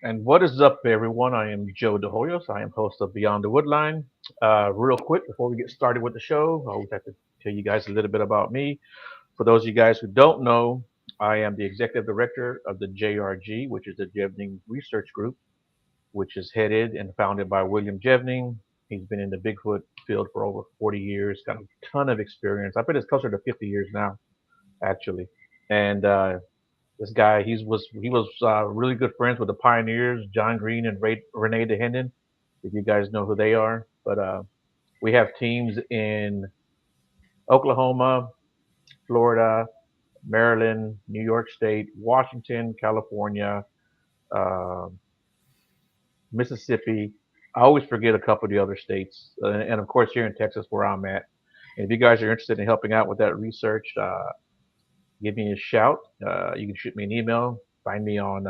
And what is up, everyone? I am Joe DeHoyos. I am host of Beyond the Woodline. Real quick, before we get started with the show, I always have to tell you guys a little bit about me. For those of you guys who don't know, I am the executive director of the JRG, which is the Jevning Research Group, which is headed and founded by William Jevning. He's been in the Bigfoot field for over 40 years, got a ton of experience. I bet it's closer to 50 years now, actually. And this guy, he was really good friends with the pioneers, John Green and Renee DeHenden, if you guys know who they are. But we have teams in Oklahoma, Florida, Maryland, New York State, Washington, California, uh, Mississippi. I always forget a couple of the other states, and of course here in Texas where I'm at. And if you guys are interested in helping out with that research, give me a shout. You can shoot me an email. Find me on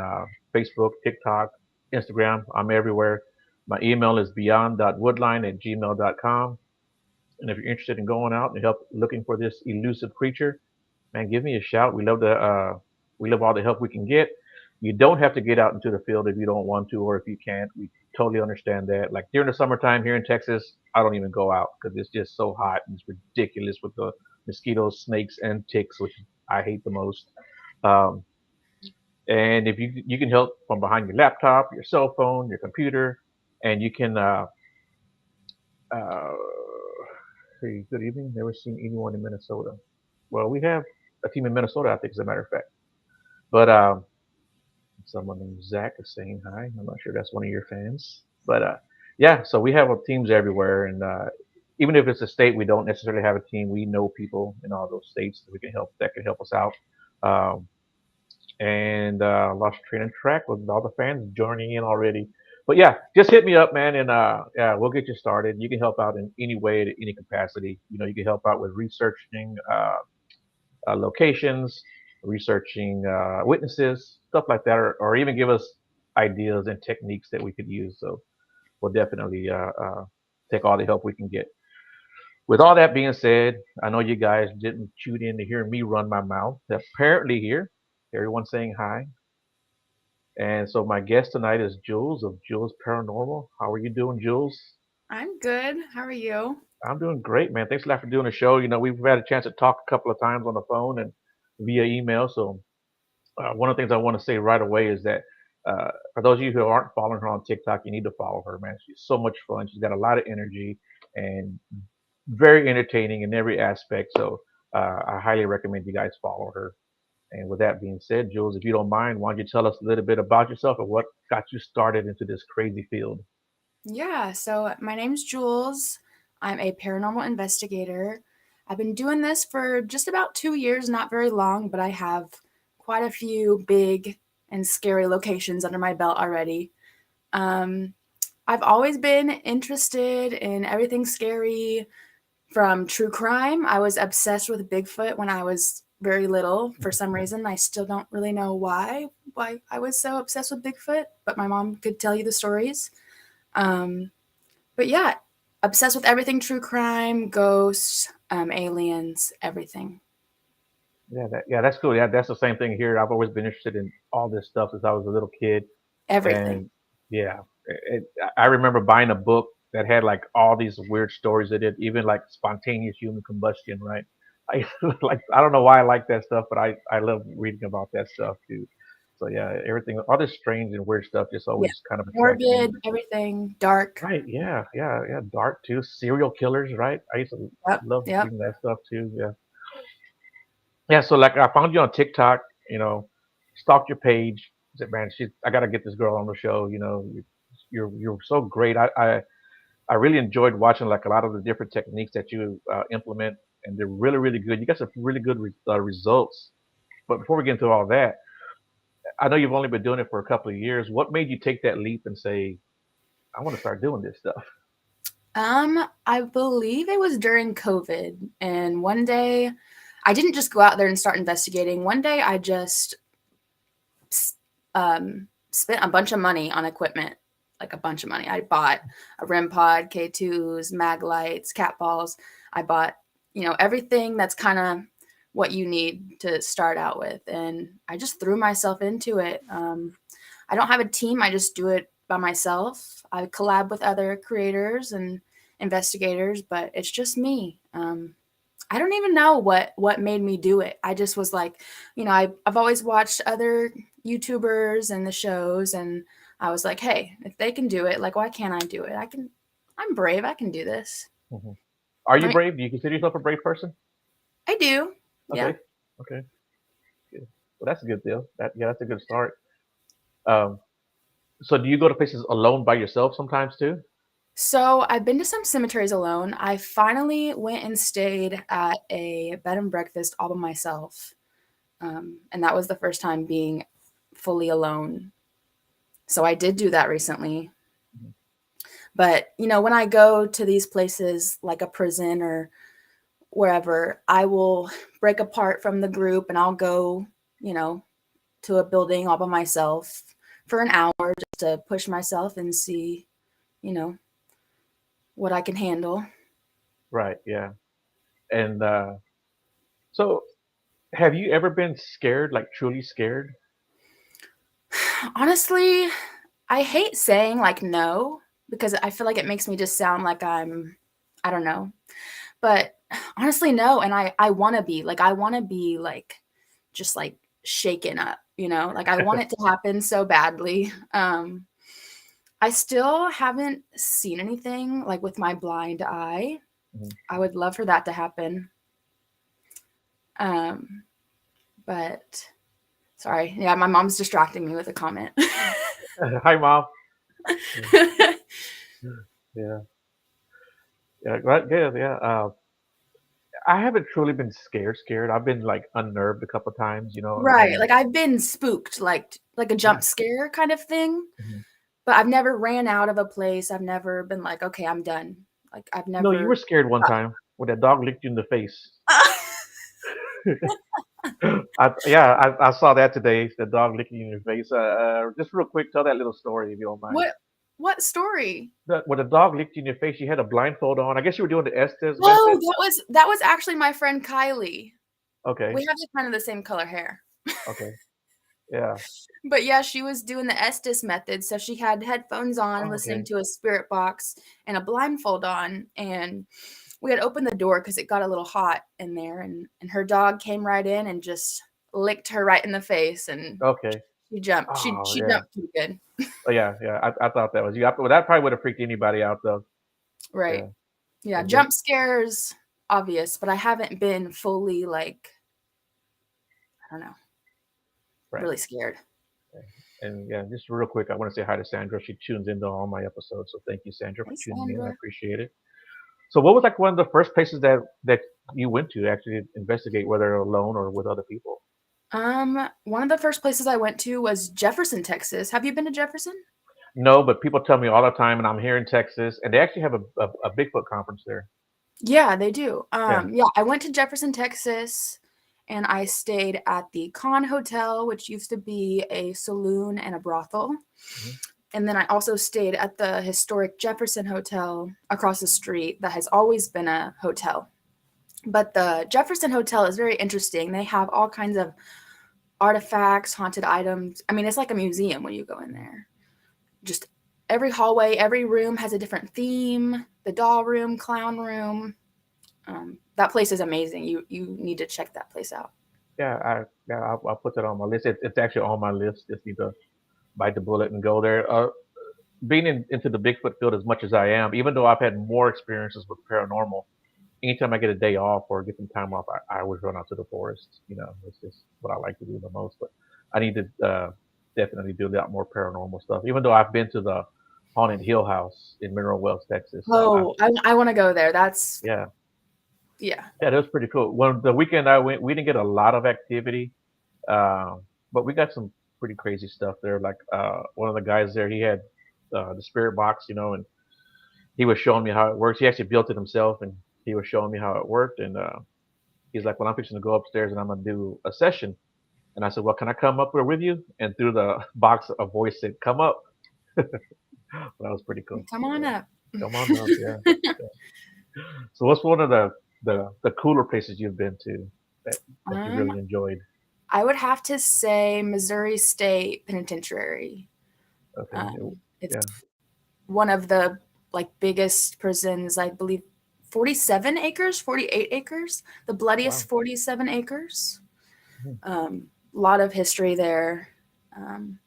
Facebook, TikTok, Instagram. I'm everywhere. My email is beyond.woodline@gmail.com. And if you're interested in going out and help looking for this elusive creature, man, give me a shout. We love all the help we can get. You don't have to get out into the field if you don't want to or if you can't. We totally understand that. Like during the summertime here in Texas, I don't even go out because it's just so hot and it's ridiculous with the mosquitoes, snakes, and ticks, which I hate the most. Um, and if you can help from behind your laptop, your cell phone, your computer, and you can uh, hey, good evening. Never seen anyone in Minnesota. Well, we have a team in Minnesota, I think, as a matter of fact. But someone named Zach is saying hi. I'm not sure that's one of your fans, but yeah. So we have teams everywhere, and even if it's a state we don't necessarily have a team, we know people in all those states that we can help that can help us out. Um, and lost train and track with all the fans joining in already. But yeah, just hit me up, man, and yeah, we'll get you started. You can help out in any way, at any capacity. You know, you can help out with researching locations, researching witnesses, stuff like that, or even give us ideas and techniques that we could use. So we'll definitely take all the help we can get. With all that being said, I know you guys didn't tune in to hear me run my mouth. Apparently, here, everyone's saying hi. And so my guest tonight is Jules of Jules Paranormal. How are you doing, Jules? I'm good. How are you? I'm doing great, man. Thanks a lot for doing the show. You know, we've had a chance to talk a couple of times on the phone and via email. So one of the things I want to say right away is that for those of you who aren't following her on TikTok, you need to follow her, man. She's so much fun. She's got a lot of energy and very entertaining in every aspect. So I highly recommend you guys follow her. And with that being said, Jules, if you don't mind, why don't you tell us a little bit about yourself and what got you started into this crazy field? Yeah, so my name's Jules. I'm a paranormal investigator. I've been doing this for just about 2 years, not very long, but I have quite a few big and scary locations under my belt already. Um, I've always been interested in everything scary from true crime. I was obsessed with Bigfoot when I was very little. For some reason, I still don't really know why I was so obsessed with Bigfoot, but my mom could tell you the stories. Um, but yeah, obsessed with everything true crime, ghosts, aliens, everything. Yeah, that's cool. Yeah, that's the same thing here. I've always been interested in all this stuff since I was a little kid, Everything. and yeah, it, I remember buying a book that had like all these weird stories in it, even like spontaneous human combustion. Right? I like I don't know why I like that stuff, but I love reading about that stuff too. So yeah, everything, all this strange and weird stuff, just Yeah. always kind of attracted me. Morbid, everything, dark. Right? Yeah. Dark too. Serial killers, right? I used to Yep, love yep. reading that stuff too. Yeah. Yeah, so like I found you on TikTok, you know, stalked your page. Said, man, I gotta get this girl on the show. You know, you're so great. I really enjoyed watching like a lot of the different techniques that you implement, and they're really good. You got some really good results. But before we get into all that, I know you've only been doing it for a couple of years. What made you take that leap and say, I want to start doing this stuff? I believe it was during COVID, and one day I didn't just go out there and start investigating. One day I just spent a bunch of money on equipment, like a bunch of money. I bought a REM pod, K2s, mag lights, cat balls. I bought, everything that's kind of what you need to start out with. And I just threw myself into it. I don't have a team. I just do it by myself. I collab with other creators and investigators, but it's just me. I don't even know what made me do it. I just was like, I've always watched other YouTubers and the shows, and I was like, hey, if they can do it, like, why can't I do it? I can. I'm brave. I can do this. Hmm. Are I you mean, brave? Do you consider yourself a brave person? I do. Yeah. Okay. Okay. Good. Well, that's a good deal. That's a good start. Um, so do you go to places alone by yourself sometimes too? So I've been to some cemeteries alone. I finally went and stayed at a bed and breakfast all by myself, and that was the first time being fully alone. So I did do that recently. Mhm. But when I go to these places like a prison or wherever, I will break apart from the group and I'll go, you know, to a building all by myself for an hour just to push myself and see, you know, what I can handle. Right. Yeah. And so, have you ever been scared, like truly scared? Honestly, I hate saying like no because I feel like it makes me just sound like I don't know. But honestly, no. And I want to be like, I want to be like, just like shaken up, like I want it to happen so badly. I still haven't seen anything like with my blind eye. Mhm. I would love for that to happen. Um, but sorry. Yeah, my mom's distracting me with a comment. Hi, mom. Yeah. Yeah. Right. Good. Yeah. I haven't truly been scared. Scared. I've been like unnerved a couple times. Right. And Like I've been spooked, like a yeah. jump scare kind of thing. Mhm. But I've never ran out of a place. I've never been like, okay, I'm done. Like I've No, you were never. scared one time when that dog licked you in the face. I saw that today. The dog licking you in your face. Just real quick, tell that little story if you don't mind. what what story? When the dog licked you in your face, you had a blindfold on. I guess you were doing the Estes Oh, method. that was actually my friend Kylie. Okay. We have kind of the same color hair. Okay. Yeah. But yeah, she was doing the Estes method. So she had headphones on, Oh, listening okay. to a spirit box and a blindfold on. And we had opened the door because it got a little hot in there. And her dog came right in and just licked her right in the face. And Okay. she jumped. She, Oh, she yeah. jumped pretty good. Oh, yeah. Yeah. I thought that was you. Well, that probably would have freaked anybody out, though. Right. Yeah. Yeah. And just Jump scares, obvious, but I haven't been fully, like, I don't know, right. really scared. Okay. And yeah, just real quick, I want to say hi to Sandra. She tunes into all my episodes, so thank you, Sandra, for Hey, tuning in. I Sandra. appreciate it. So, what was like one of the first places that you went to actually investigate, whether alone or with other people? One of the first places I went to was Jefferson, Texas. Have you been to Jefferson? No, but people tell me all the time, and I'm here in Texas, and they actually have a Bigfoot conference there. Yeah, they do. Yeah. Yeah, I went to Jefferson, Texas, and I stayed at the Con Hotel, which used to be a saloon and a brothel. Hmm. And then I also stayed at the historic Jefferson Hotel across the street that has always been a hotel. But the Jefferson Hotel is very interesting. They have all kinds of artifacts, haunted items. I mean, it's like a museum when you go in there. Just every hallway, every room has a different theme. The doll room, clown room. That place is amazing. You need to check that place out. I'll put that on my list. It's actually on my list. Just need to bite the bullet and go there. Being into the Bigfoot field as much as I am, even though I've had more experiences with paranormal, anytime I get a day off or get some time off, I always run out to the forest. It's just what I like to do the most. But I need to definitely do a lot more paranormal stuff. Even though I've been to the Haunted Hill House in Mineral Wells, Texas. Oh, I want to go there. That's Yeah, yeah. yeah, that was pretty cool. When the weekend I went, we didn't get a lot of activity, but we got some pretty crazy stuff there. Like one of the guys there, he had the spirit box, and he was showing me how it works. He actually built it himself, and he was showing me how it worked. And he's like, "Well, I'm fixing to go upstairs and I'm gonna do a session." And I said, "Well, can I come up there with you?" And through the box, a voice said, "Come up." That was pretty cool. Come on Yeah, up. come on up. Yeah. Yeah. So, what's one of the cooler places you've been to that you um, really enjoyed? I would have to say Missouri State Penitentiary. Okay. It's Yeah. one of the like biggest prisons, I believe, 47 acres, 48 acres, the bloodiest Wow. 47 acres. Mhm. A lot of history there. Um,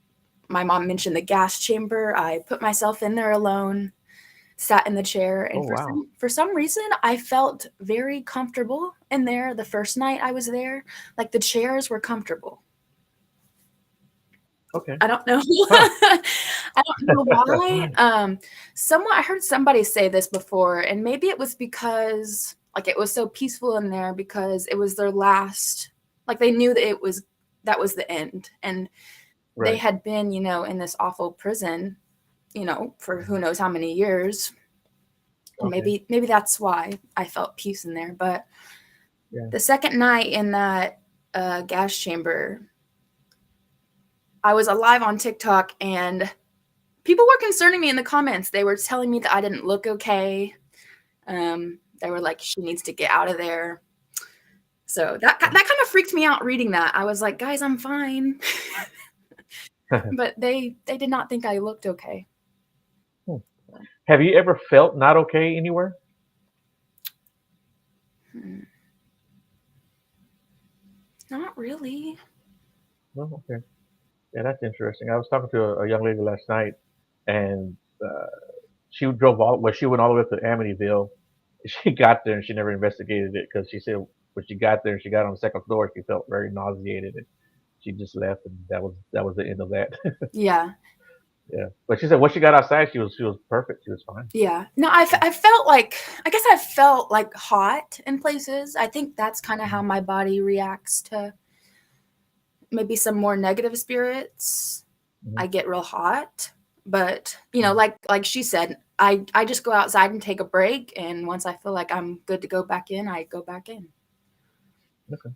my mom mentioned the gas chamber. I put myself in there alone, sat in the chair, Oh and wow. for some reason I felt very comfortable in there the first night I was there. Like the chairs were comfortable. Okay. I don't know. Huh. I don't know why. Someone I heard somebody say this before, and maybe it was because like it was so peaceful in there because it was their last. Like they knew that that was the end, and they Right. had been, in this awful prison, for who Mhm. knows how many years. And Okay. maybe that's why I felt peace in there. But Yeah. the second night in that gas chamber, I was alive on TikTok, and people were concerning me in the comments. They were telling me that I didn't look okay. They were like, she needs to get out of there. So that kind of freaked me out reading that. I was like, guys, I'm fine. But they did not think I looked okay. Hmm. Have you ever felt not okay anywhere? Hmm. Not really. No. Okay. Yeah, that's interesting. I was talking to a young lady last night, and she drove all well. She went all the way up to Amityville. She got there and she never investigated it because she said when she got there and she got on the second floor, she felt very nauseated and she just left, and that was the end of that. Yeah. Yeah, but she said once she got outside, she was perfect. She was fine. Yeah. No, I felt like, I guess I felt like hot in places. I think that's kind of how Mhm. my body reacts to maybe some more negative spirits. Mhm. I get real hot, but Mhm. like she said, I just go outside and take a break, and once I feel like I'm good to go back in, I go back in. Okay.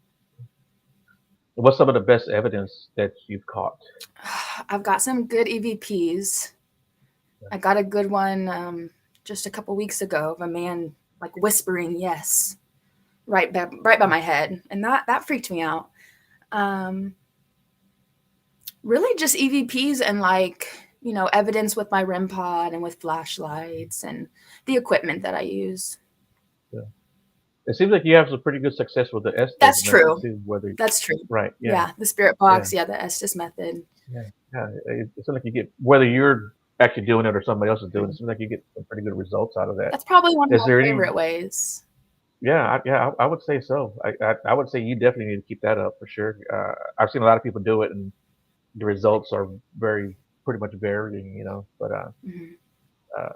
What's some of the best evidence that you've caught? I've got some good EVPs. I got a good one just a couple weeks ago of a man like whispering yes right by my head, and that freaked me out. Um, Really, just EVPs and like evidence with my REM pod and with flashlights and the equipment that I use. Yeah. It seems like you have some pretty good success with the Estes That's method true. too. Whether That's true. right, yeah, Yeah, the spirit yeah, box. Yeah, the Estes method. yeah, yeah. It seems like you get whether you're actually doing it or somebody else is doing it. It Mhm. seems like you get some pretty good results out of that. That's probably one of Is my there any? favorite ways. Yeah, I would say so. I would say you definitely need to keep that up for sure. I've seen a lot of people do it, and the results are very pretty much varying, But Mhm. uh,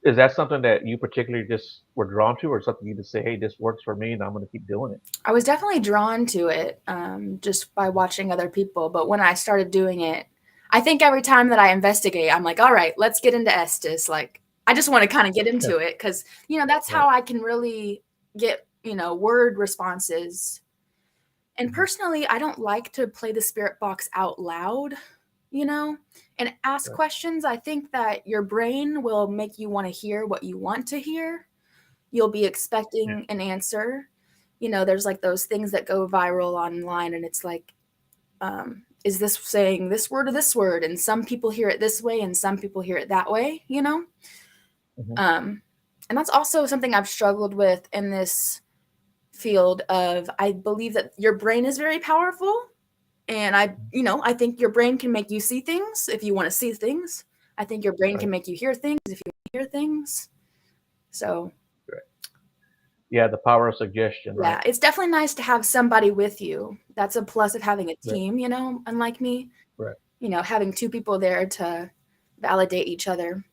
is that something that you particularly just were drawn to, or something you just say, "Hey, this works for me, and I'm going to keep doing it"? I was definitely drawn to it just by watching other people. But when I started doing it, I think every time that I investigate, I'm like, all right, let's get into Estes. Like, I just want to kind of get Yeah, into it because, that's right. how I can really get, word responses. And Hmm. personally, I don't like to play the spirit box out loud, you know, and ask Right. questions. I think that your brain will make you want to hear what you want to hear. You'll be Yeah. expecting an answer. There's like those things that go viral online, and it's like, is this saying this word or this word? And some people hear it this way, and some people hear it that way. Hmm. Um, and that's also something I've struggled with in this field of I believe that your brain is very powerful, and I think your brain can make you see things if you want to see things. I think your brain can Right. make you hear things if you want to hear things. So Right. Yeah, the power of suggestion, right? yeah, it's definitely nice to have somebody with you. That's a plus of having a Right. team, unlike me, Right. having two people there to validate each other.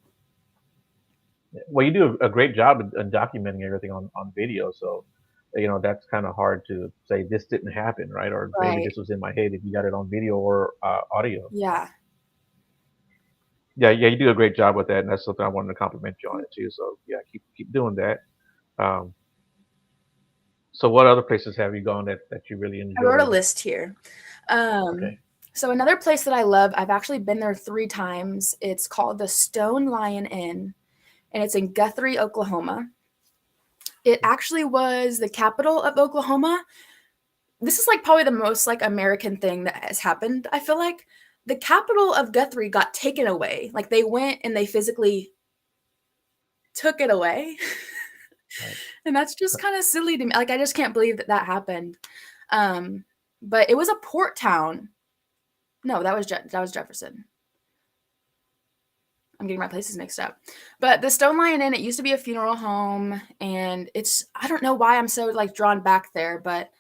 Yeah. Well, you do a great job in documenting everything on video, so that's kind of hard to say this didn't happen, right? Or maybe Right. this was in my head if you got it on video or audio. Yeah. Yeah, yeah, you do a great job with that, and that's something I wanted to compliment you on it too. So yeah, keep doing that. Um, so what other places have you gone that you really I wrote a enjoyed? list here. Um, Okay. so another place that I love, I've actually been there 3 times. It's called the Stone Lion Inn, and it's in Guthrie, Oklahoma. It actually was the capital of Oklahoma. This is like probably the most like American thing that has happened, I feel like. the capital of Guthrie got taken away. Like they went and they physically took it away. Right. And that's just kind of silly to me. Like I just can't believe that that happened. But it was a port town. No, that was Jefferson. I'm getting my places mixed up. But the Stone Lion Inn, it used to be a funeral home, and it's, I don't know why I'm so like drawn back there, but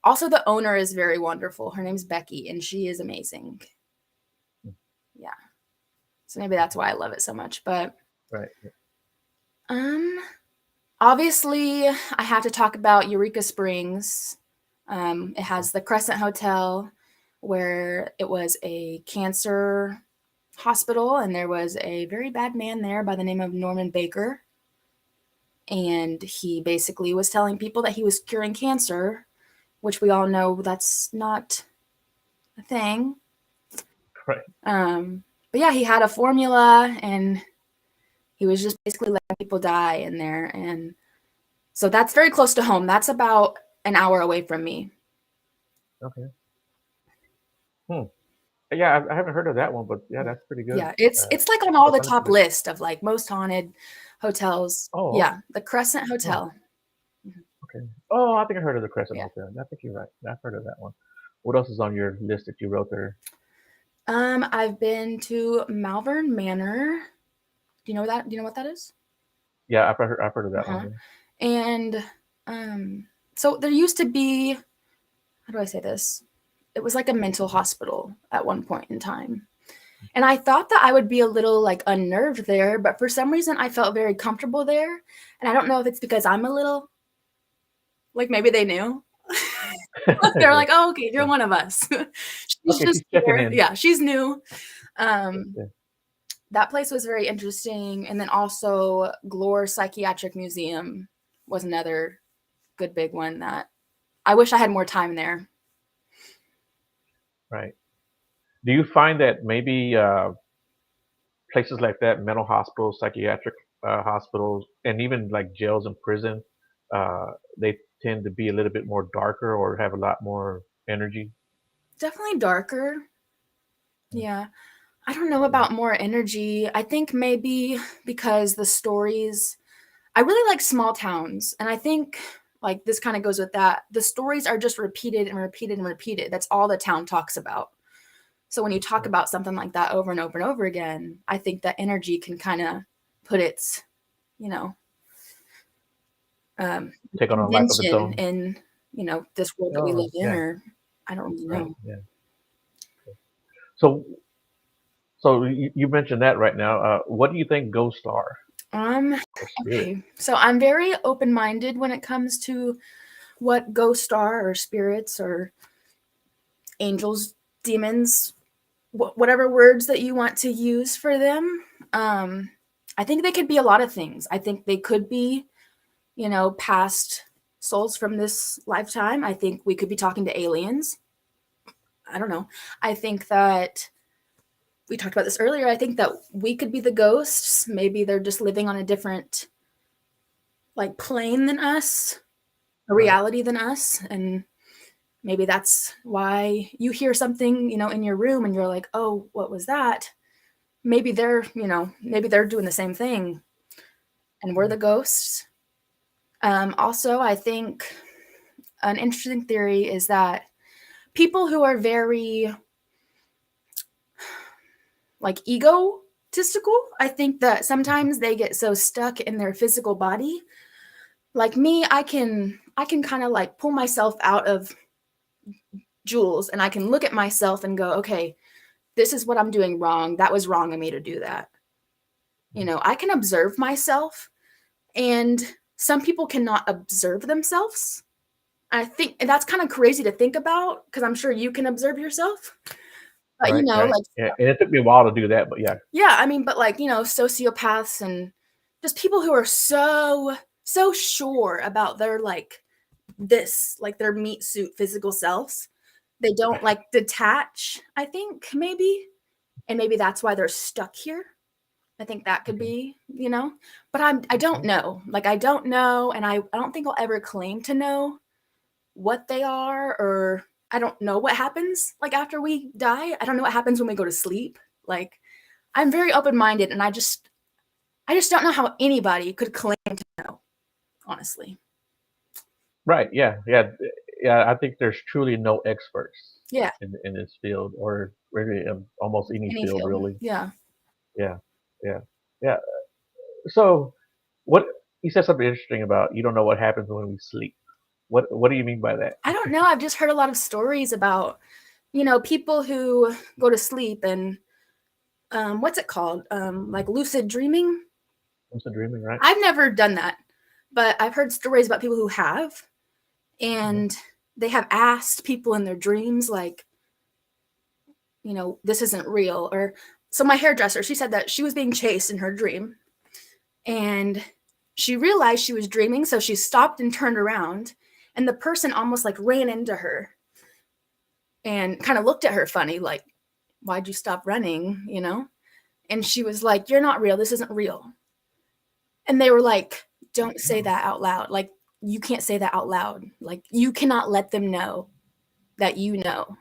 also the owner is very wonderful. Her name's Becky, and she is amazing. Yeah. So maybe that's why I love it so much. But Right. um obviously I have to talk about Eureka Springs. It has the Crescent Hotel, where it was a cancer hospital, and there was a very bad man there by the name of Norman Baker. And he basically was telling people that he was curing cancer, which we all know that's not a thing. Right. But yeah, he had a formula, and he was just basically letting people die in there. And so that's very close to home. That's about an hour away from me. Okay. Hmm. Yeah, I haven't heard of that one, but yeah, that's pretty good. Yeah, it's like on all That the sounds top good. list of like most haunted hotels. Oh, okay. Yeah, the Crescent Oh, Hotel. okay. Oh, I think I heard of the Crescent Yeah. Hotel. I think you're right. I've heard of that one. What else is on your list that you wrote there? I've been to Malvern Manor. Do you know that? Do you know what that is? Yeah, I've heard of that one. Uh-huh. Yeah. And so there used to be, how do I say this? It was like a mental hospital at one point in time. And I thought that I would be a little like unnerved there, but for some reason I felt very comfortable there. And I don't know if it's because I'm a little, like maybe they knew. They're like, oh, okay, you're Yeah. one of us. She's Okay, just she's checking here. in. Yeah, she's new. Yeah, Um, yeah. that place was very interesting. And then also Glore Psychiatric Museum was another good big one that I wish I had more time there. Right. Do you find that maybe places like that, mental hospitals, psychiatric hospitals, and even like jails and prison, they tend to be a little bit more darker or have a lot more energy? Definitely darker. Yeah. I don't know about more energy. I think maybe because the stories, I really like small towns. And I think like this kind of goes with that. The stories are just repeated and repeated and repeated. That's all the town talks about. So when you talk Yeah. about something like that over and over and over again, I think that energy can kind of put its, you know, um, Take on a life of its invention own. in, this world that we Oh, live in, yeah. or I don't really Right. know. Yeah. So, so you mentioned that right now. What do you think ghosts are Um, or spirit? okay. So I'm very open-minded when it comes to what ghosts are or spirits or angels, demons, whatever words that you want to use for them. Um, I think they could be a lot of things. I think they could be, past souls from this lifetime. I think we could be talking to aliens. I don't know. I think that we talked about this earlier. I think that we could be the ghosts. Maybe they're just living on a different like plane than us, a Right. reality than us, and maybe that's why you hear something, in your room and you're like, "Oh, what was that?" Maybe they're doing the same thing and we're Yeah. the ghosts. Also, I think an interesting theory is that people who are very like egotistical, I think that sometimes they get so stuck in their physical body. Like me, I can kind of like pull myself out of Jules, and I can look at myself and go, okay, this is what I'm doing wrong. That was wrong of me to do that. I can observe myself, and some people cannot observe themselves. I think and that's kind of crazy to think about because I'm sure you can observe yourself. But Right. Right. like, Yeah. And it took me a while to do that, but yeah. yeah, I mean, but like, sociopaths and just people who are so sure about their like their meat suit physical selves. They don't like detach, I think, maybe. And maybe that's why they're stuck here. I think that could Okay. be, but I don't Okay. know. Like I don't know, and I don't think I'll ever claim to know what they are or I don't know what happens like after we die. I don't know what happens when we go to sleep. Like I'm very open-minded, and I just don't know how anybody could claim to know, honestly. Right. Yeah. Yeah. Yeah. I think there's truly no experts Yeah, in this field, or really almost any any field, field. really. Yeah. Yeah. Yeah. Yeah. So, what you said something interesting about you don't know what happens when we sleep. What do you mean by that? I don't know. I've just heard a lot of stories about, people who go to sleep and what's it called? Like lucid dreaming. Lucid dreaming, right? I've never done that, but I've heard stories about people who have, Mhm. and they have asked people in their dreams, like, this isn't real. Or so my hairdresser, she said that she was being chased in her dream, and she realized she was dreaming, so she stopped and turned around, and the person almost like ran into her and kind of looked at her funny, like, why'd you stop running? And she was like, you're not real, this isn't real. And they were like, don't say that out loud. Like, you can't say that out loud. Like, you cannot let them know that you know.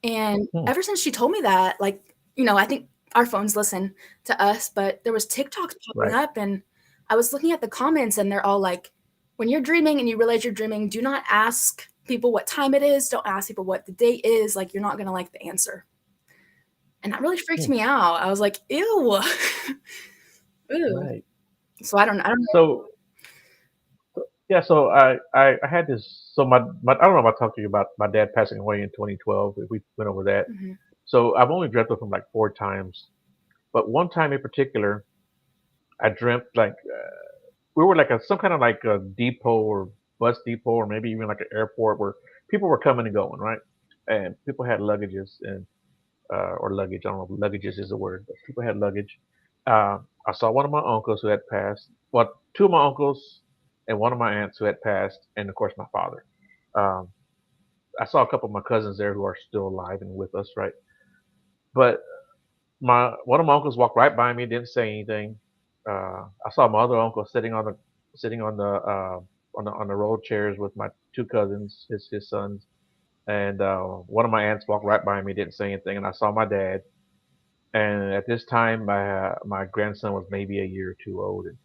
And Hmm. ever since she told me that, like, I think our phones listen to us, but there was TikToks popping Right. up, and I was looking at the comments, and they're all like, when you're dreaming and you realize you're dreaming, do not ask people what time it is. Don't ask people what the date is. Like, you're not going to like the answer. And that really freaked Hmm. me out. I was like, ew. Ew. Right. So I don't know. So yeah. So I had this. So my I don't know if I talked to you about my dad passing away in 2012. If we went over that. Mhm. So I've only dreamt of him like 4 times, but one time in particular, I dreamt like we were like some kind of like a depot or bus depot or maybe even like an airport where people were coming and going, right? And people had luggages and or luggage. I don't know if luggages is a word, but people had luggage. I saw one of my uncles who had passed. Well, two of my uncles and one of my aunts who had passed, and of course my father. Um, I saw a couple of my cousins there who are still alive and with us, right? But my one of my uncles walked right by me, didn't say anything. I saw my other uncle sitting on the roll chairs with my two cousins, his sons, and one of my aunts walked right by me, didn't say anything, and I saw my dad. And at this time, my grandson was maybe a year or two old, and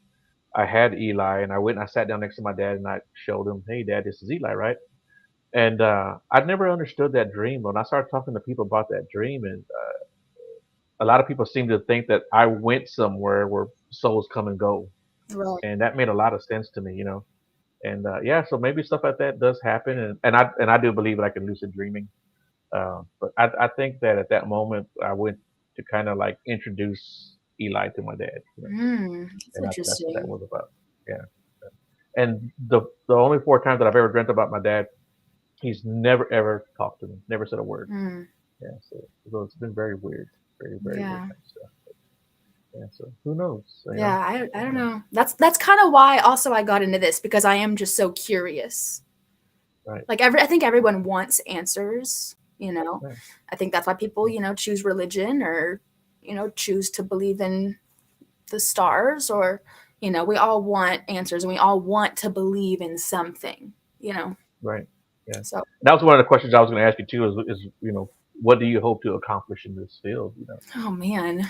I had Eli, and I went and I sat down next to my dad, and I showed him, "Hey, Dad, this is Eli, right?" And I'd never understood that dream. When I started talking to people about that dream, and a lot of people seem to think that I went somewhere where souls come and go, Right. and that made a lot of sense to me. And yeah, so maybe stuff like that does happen, and I do believe like in lucid dreaming. But I think that at that moment I went to kind of like introduce Eli to my dad, That's and that's what that interesting. was about. Yeah. And the only 4 times that I've ever dreamt about my dad, he's never ever talked to me, never said a word. Mm, Yeah. So it's been very weird, very very weird yeah. kind of stuff. Yeah. So who knows? Yeah, I don't know. That's kind of why also I got into this, because I am just so curious. Right. Like I think everyone wants answers. Right. I think that's why people, choose religion, or choose to believe in the stars, or we all want answers, and we all want to believe in something. Right. Yeah. So, That was one of the questions I was going to ask you too. Is what do you hope to accomplish in this field? oh man.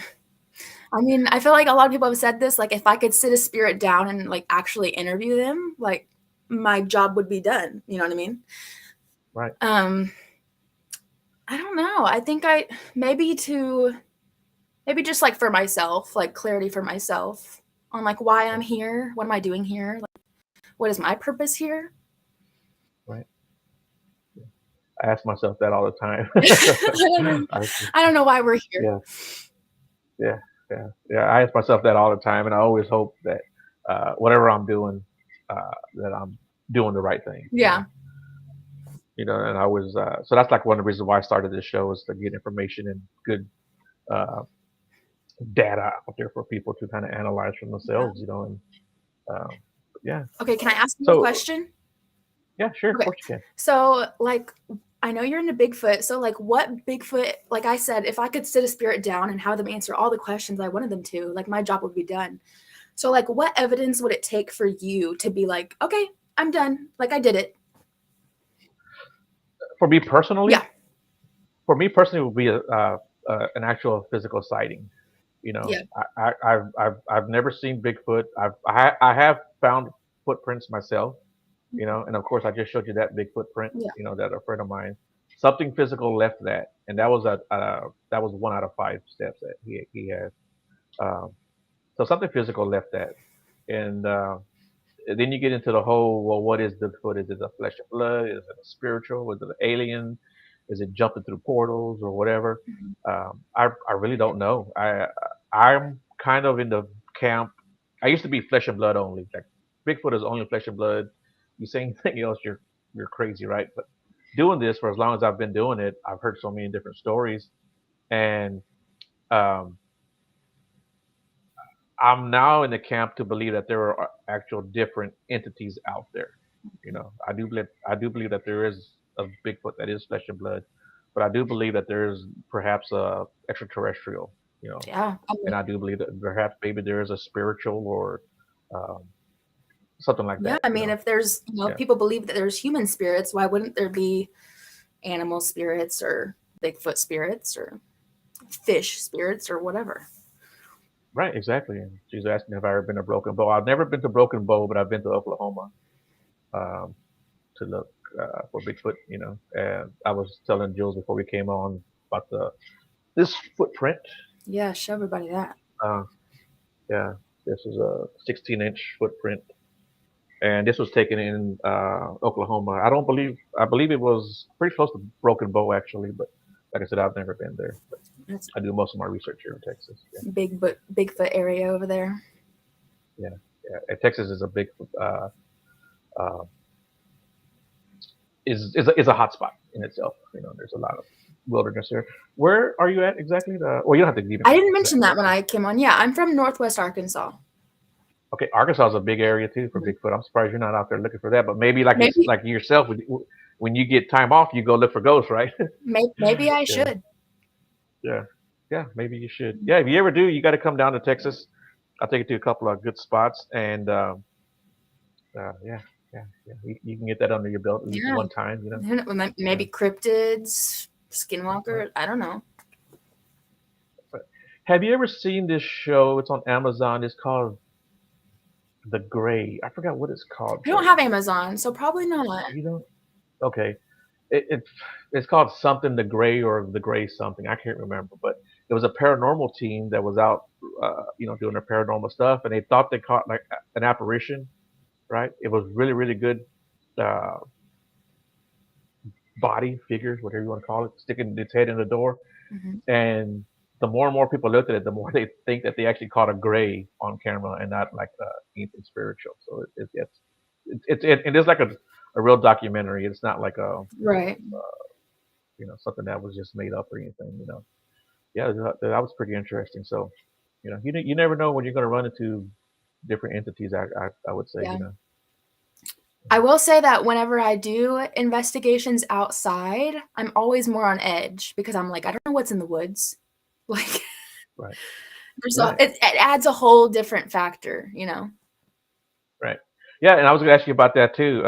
I mean, I feel like a lot of people have said this, like if I could sit a spirit down and like actually interview them, like my job would be done. You know what I mean? Right. Um, I don't know. I think I maybe just like for myself, like clarity for myself on like why I'm Right. here, what am I doing here, like what is my purpose here? Right. I ask myself that all the time. I don't know. I, I don't know why we're here. yeah. Yeah. Yeah. Yeah. I ask myself that all the time, and I always hope that whatever I'm doing, that I'm doing the right thing. You Yeah. know. And I was so that's like one of the reasons why I started this show is to get information and good uh, data out there for people to kind of analyze for themselves. And um, yeah. Okay, can I ask you a So question? yeah, sure, of Okay. course you can. So, like, I know you're into Bigfoot. So, like, what Bigfoot, like I said, if I could sit a spirit down and have them answer all the questions I wanted them to, like, my job would be done. So, like, what evidence would it take for you to be like, okay, I'm done? Like, I did it. For me personally, Yeah. it would be an actual physical sighting. You know, Yeah. I've never seen Bigfoot. I have found footprints myself. You know, and of course I just showed you that big footprint. Yeah. You know, that a friend of mine, something physical left that, and that was 1 out of 5 steps that he had. Um, so something physical left that, and then you get into the whole, well, what is Bigfoot? Is it a flesh and blood? Is it a spiritual? Is it an alien? Is it jumping through portals or whatever? Mhm. I really don't know. I'm kind of in the camp. I used to be flesh and blood only. Like Bigfoot is only flesh and blood. You say anything else, you're crazy, right? But doing this for as long as I've been doing it, I've heard so many different stories, and um, I'm now in the camp to believe that there are actual different entities out there. You know, I do believe that there is a Bigfoot that is flesh and blood, but I do believe that there is perhaps a extraterrestrial. You know, Yeah. I and mean, I do believe that perhaps maybe there is a spiritual or um, something like yeah. that. I You mean, know, if there's, yeah, people believe that there's human spirits, why wouldn't there be animal spirits or Bigfoot spirits or fish spirits or whatever? right, exactly. And she's asking if I've ever been to Broken Bow. I've never been to Broken Bow, but I've been to Oklahoma. Um, to look for Bigfoot, you know. And I was telling Jules before we came on about this footprint. Yeah. Show everybody that. Uh, yeah, this is a 16-inch footprint, and this was taken in Oklahoma. I believe it was pretty close to Broken Bow actually, but like I said, I've never been there. But That's I do most of my research here in Texas. Yeah, Bigfoot area over there. yeah, yeah. And Texas is a big uh, is a hot spot in itself. You know, there's a lot of wilderness here. Where are you at exactly? Well, you don't have to give I me didn't mention exact that when location. I came on. Yeah, I'm from Northwest Arkansas. Okay, Arkansas is a big area too for Mhm. Bigfoot. I'm surprised you're not out there looking for that. But maybe like Maybe, like yourself, when you get time off, you go look for ghosts, right? maybe I Yeah, should. yeah, yeah. Maybe you should. Yeah, if you ever do, you got to come down to Texas. I'll take you to a couple of good spots, and yeah, yeah. You can get that under your belt at least Yeah. one time. You know. Yeah. Maybe cryptids, Right. skinwalker. I don't know. Right. Have you ever seen this show? It's on Amazon. It's called The Gray. I forgot what it's called, I don't but have Amazon, so probably not. you know. Okay, it it's called something the Gray or the Gray something. I can't remember, but it was a paranormal team that was out, you know, doing their paranormal stuff, and they thought they caught like an apparition. Right? It was really good uh, body figures, whatever you want to call it, sticking its head in the door. Hmm. And the more and more people looked at it, the more they think that they actually caught a Gray on camera and not like anything spiritual. So it is like a real documentary. It's not like a Right. you know something that was just made up or anything. You know. Yeah, that was pretty interesting. So, you know, you never know when you're going to run into different entities. I would say, Yeah. you know. I will say that whenever I do investigations outside, I'm always more on edge because I'm like, I don't know what's in the woods. Like, Right, there's right, it adds a whole different factor, you know. right. Yeah, and I was going to ask you about that too.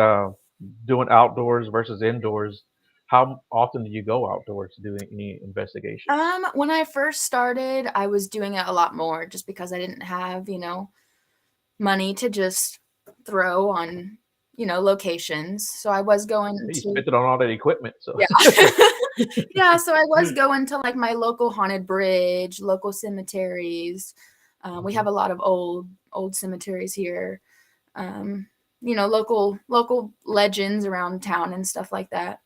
Doing outdoors versus indoors. How often do you go outdoors to do any investigations? When I first started, I was doing it a lot more just because I didn't have, money to just throw on, locations. So I was going Yeah, you to, spent it on all that equipment, so yeah. Yeah, so I was going to like my local haunted bridge, local cemeteries. We Mhm, have a lot of old cemeteries here. Um, local legends around town and stuff like that.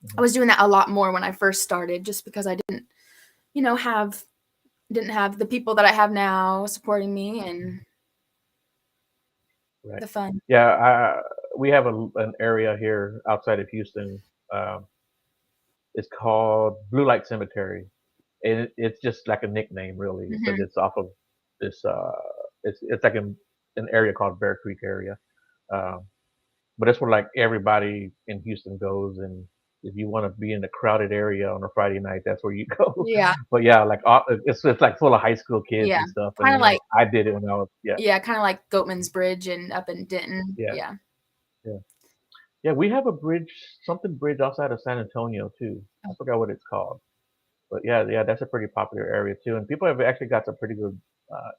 I mhm. was doing that a lot more when I first started, just because I didn't, you know, have didn't have the people that I have now supporting me and Right. the fun. Yeah, we have an area here outside of Houston. Um, it's called Blue Light Cemetery, and it's just like a nickname really because Mhm. it's off of this it's like an area called Bear Creek area, um, but it's where like everybody in Houston goes, and if you want to be in a crowded area on a Friday night, that's where you go. Yeah, But yeah, like it's like full of high school kids yeah. and stuff, and Kind you of know like I did it when I was yeah yeah, kind of like Goatman's Bridge and up in Denton. yeah Yeah. yeah Yeah, we have a bridge, something bridge outside of San Antonio too. I Oh. forgot what it's called. But yeah, yeah, that's a pretty popular area too, and people have actually got some pretty good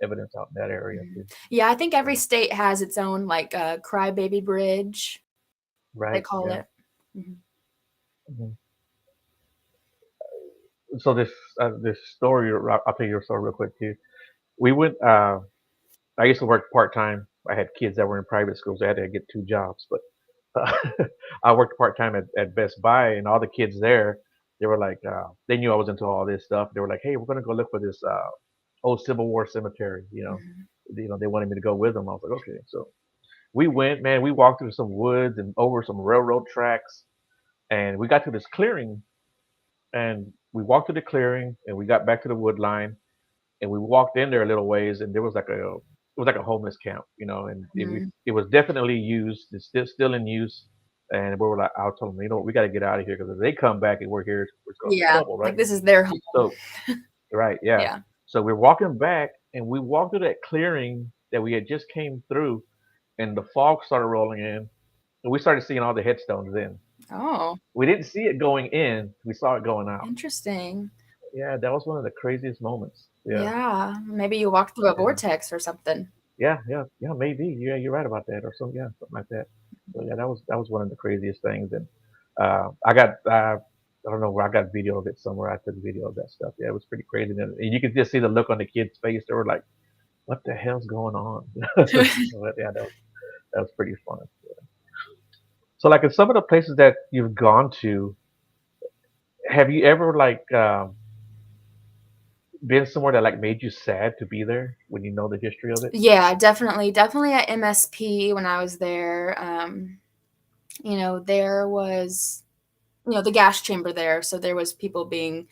evidence out in that area Mhm. too. Yeah, I think every So, state has its own like crybaby bridge, they right, call yeah. it. Mhm. Hmm. So this story, I'll tell you a story real quick too. We went. I used to work part time. I had kids that were in private schools. I had to get two jobs, but I worked part time at Best Buy, and all the kids there, they were like, they knew I was into all this stuff. They were like, "Hey, we're gonna go look for this old Civil War cemetery." Mhm. They wanted me to go with them. I was like, "Okay." So we went, man. We walked through some woods and over some railroad tracks, and we got to this clearing, and we walked to the clearing, and we got back to the wood line, and we walked in there a little ways, and there was like a homeless camp, and Mhm. it was definitely used. It's still in use, and we were like, I told them, we got to get out of here because if they come back and we're here, it's gonna be Yeah, trouble, right? like this is their home. So right, yeah. Yeah. So we're walking back, and we walked through that clearing that we had just came through, and the fog started rolling in, and we started seeing all the headstones in. Oh, We didn't see it going in; we saw it going out. interesting. Yeah, that was one of the craziest moments. Yeah. Yeah, maybe you walked through a Yeah. vortex or something. Yeah, yeah, yeah, maybe. Yeah, you're right about that, or something. Yeah, something like that. So yeah, that was one of the craziest things, and I got I don't know where I got video of it somewhere. I took video of that stuff. Yeah, it was pretty crazy, and you could just see the look on the kids' face. They were like, "What the hell's going on?" But yeah, that was pretty fun. So like in some of the places that you've gone to, have you ever like been somewhere that like made you sad to be there when you know the history of it? Yeah, definitely at MSP when I was there. There was, the gas chamber there, so there was people being,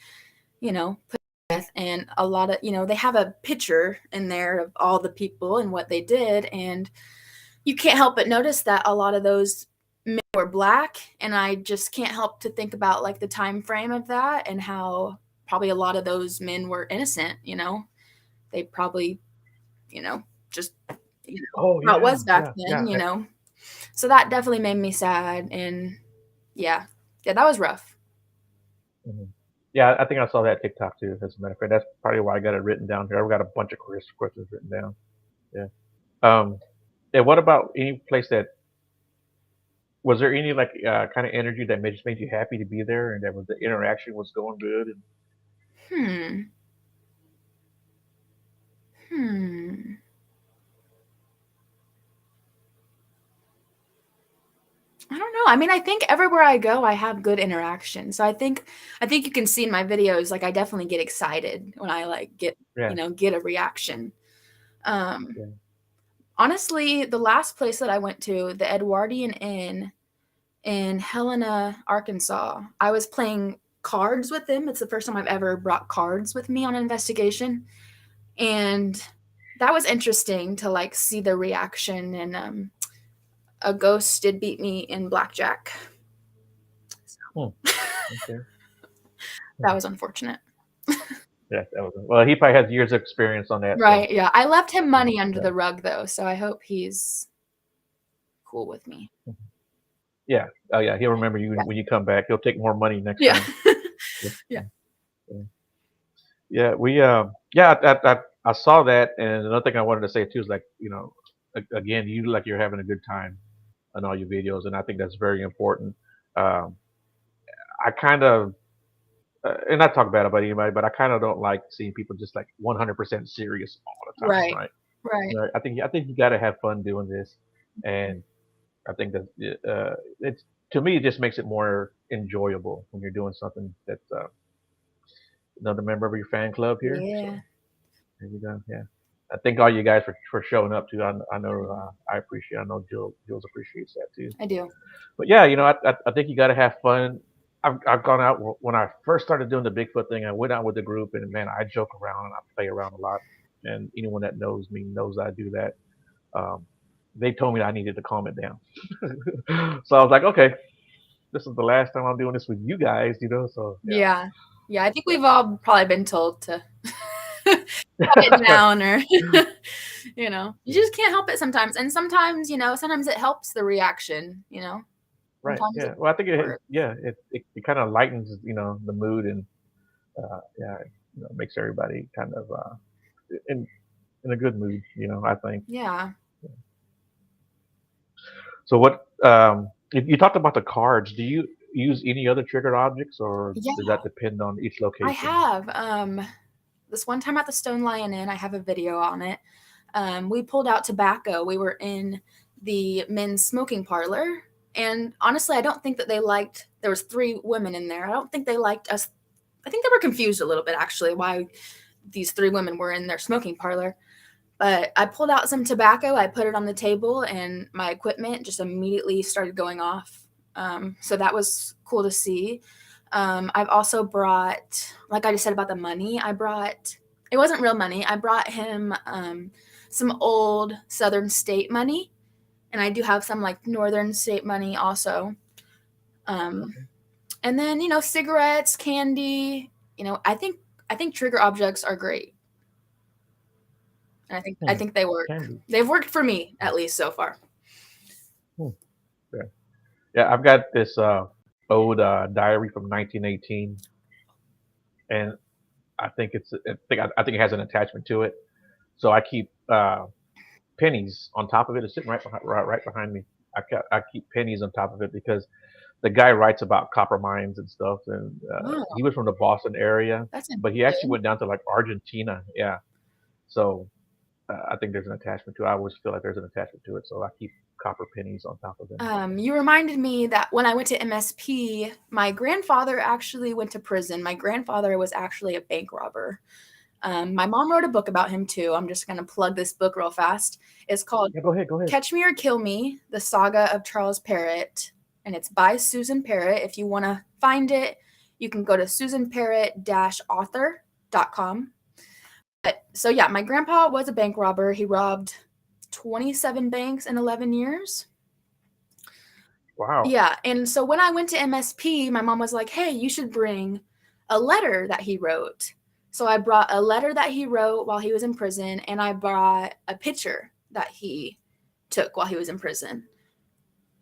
put to death, and a lot of, they have a picture in there of all the people and what they did, and you can't help but notice that a lot of those men were black, and I just can't help to think about like the time frame of that and how probably a lot of those men were innocent. They probably, you know, just Oh how it yeah, was back yeah, then, yeah. So that definitely made me sad, and yeah. Yeah, that was rough. Mhm. Yeah, I think I saw that TikTok too. As a matter of fact, that's probably why I got it written down here. I've got a bunch of questions written down. Yeah. Um. And what about any place that was there any like kind of energy that made you happy to be there, and that was the interaction was going good? And Hmm. Hmm. I don't know. I mean, I think everywhere I go, I have good interaction. So I think you can see in my videos, like I definitely get excited when I like yeah, get a reaction. Um, yeah. Honestly, the last place that I went to, the Edwardian Inn in Helena, Arkansas, I was playing cards with them. It's the first time I've ever brought cards with me on an investigation. And that was interesting to like see the reaction, and a ghost did beat me in blackjack. Hmm. Okay. That Hmm. was unfortunate. Yeah, that was well. He probably has years of experience on that, so Right, yeah. I left him yeah, money under yeah, the rug though, so I hope he's cool with me. mhm. Yeah. Oh yeah, he'll remember you Yeah. when you come back. He'll take more money next Yeah. time. Yeah. Yeah. Yeah. Yeah, yeah, I saw that, and another thing I wanted to say too is like, again, you like you're having a good time on all your videos, and I think that's very important. Um, I kind of, and not talk bad about anybody, but I kind of don't like seeing people just like 100% serious all the time, Right. right? Right. I think you got to have fun doing this, and I think that it's to me it just makes it more enjoyable when you're doing something that's another member of your fan club here. Yeah, So there you go. Yeah. I thank all you guys for showing up too. I know I appreciate. I know Jules appreciates that too. I do. But yeah, I think you got to have fun. I've gone out when I first started doing the Bigfoot thing. I went out with the group, and man, I joke around and I play around a lot. And anyone that knows me knows I do that. Um, they told me I needed to calm it down, so I was like, okay, this is the last time I'm doing this with you guys. So Yeah. Yeah, I think we've all probably been told to cut it yeah. down, or you just can't help it sometimes. And sometimes, sometimes it helps the reaction. Right. Sometimes Yeah. it's Well, I think work. it kind of lightens, the mood, and yeah, makes everybody kind of in in a good mood. I think. Yeah. So what? You talked about the cards. Do you use any other triggered objects, or Yeah, does that depend on each I location? have. This one time at the Stone Lion Inn, I have a video on it. We pulled out tobacco. We were in the men's smoking parlor, and honestly, I don't think that they liked. There was three women in there. I don't think they liked us. I think they were confused a little bit actually why these three women were in their smoking parlor. But I pulled out some tobacco, I put it on the table, and my equipment just immediately started going off. So that was cool to see. I've also brought, like I just said about the money, it wasn't real money. I brought him some old Southern state money, and I do have some like Northern state money also. Um, Okay. and then, cigarettes, candy. I think trigger objects are great. And I Hmm. think they work. Candy. They've worked for me at least so far. Hmm. Yeah. Yeah. I've got this old diary from 1918, and I think it has an attachment to it. So I keep pennies on top of it. It's sitting right behind me. I keep pennies on top of it because the guy writes about copper mines and stuff, and Oh, he was from the Boston area, that's but he actually interesting. went down to like Argentina. Yeah, so I think there's an attachment to it. I always feel like there's an attachment to it, so I keep copper pennies on top of them. You reminded me that when I went to MSP, my grandfather actually went to prison. My grandfather was actually a bank robber. My mom wrote a book about him too. I'm just going to plug this book real fast. It's called Yeah, go ahead, go ahead. Catch Me or Kill Me, The Saga of Charles Parrott. And it's by Susan Parrott. If you want to find it, you can go to susanparrott-author.com. But so yeah, my grandpa was a bank robber. He robbed 27 banks in 11 years. Wow, Yeah, and so when I went to MSP, my mom was like, "Hey, you should bring a letter that he wrote." So I brought a letter that he wrote while he was in prison, and I brought a picture that he took while he was in prison.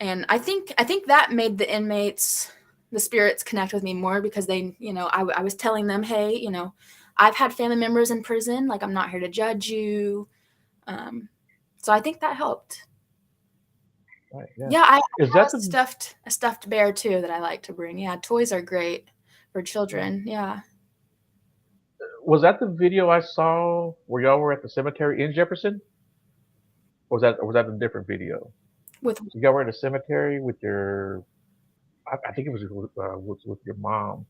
And I think that made the inmates, the spirits connect with me more because they, I was telling them, "Hey, I've had family members in prison. Like, I'm not here to judge you." Um, so I think that helped. right, yeah. Yeah, I have Is that a the stuffed bear too that I like to bring. Yeah, toys are great for children. Yeah. was that the video I saw where y'all were at the cemetery in Jefferson? Or was that a different video? With So y'all were at a cemetery with your, I think it was with your mom,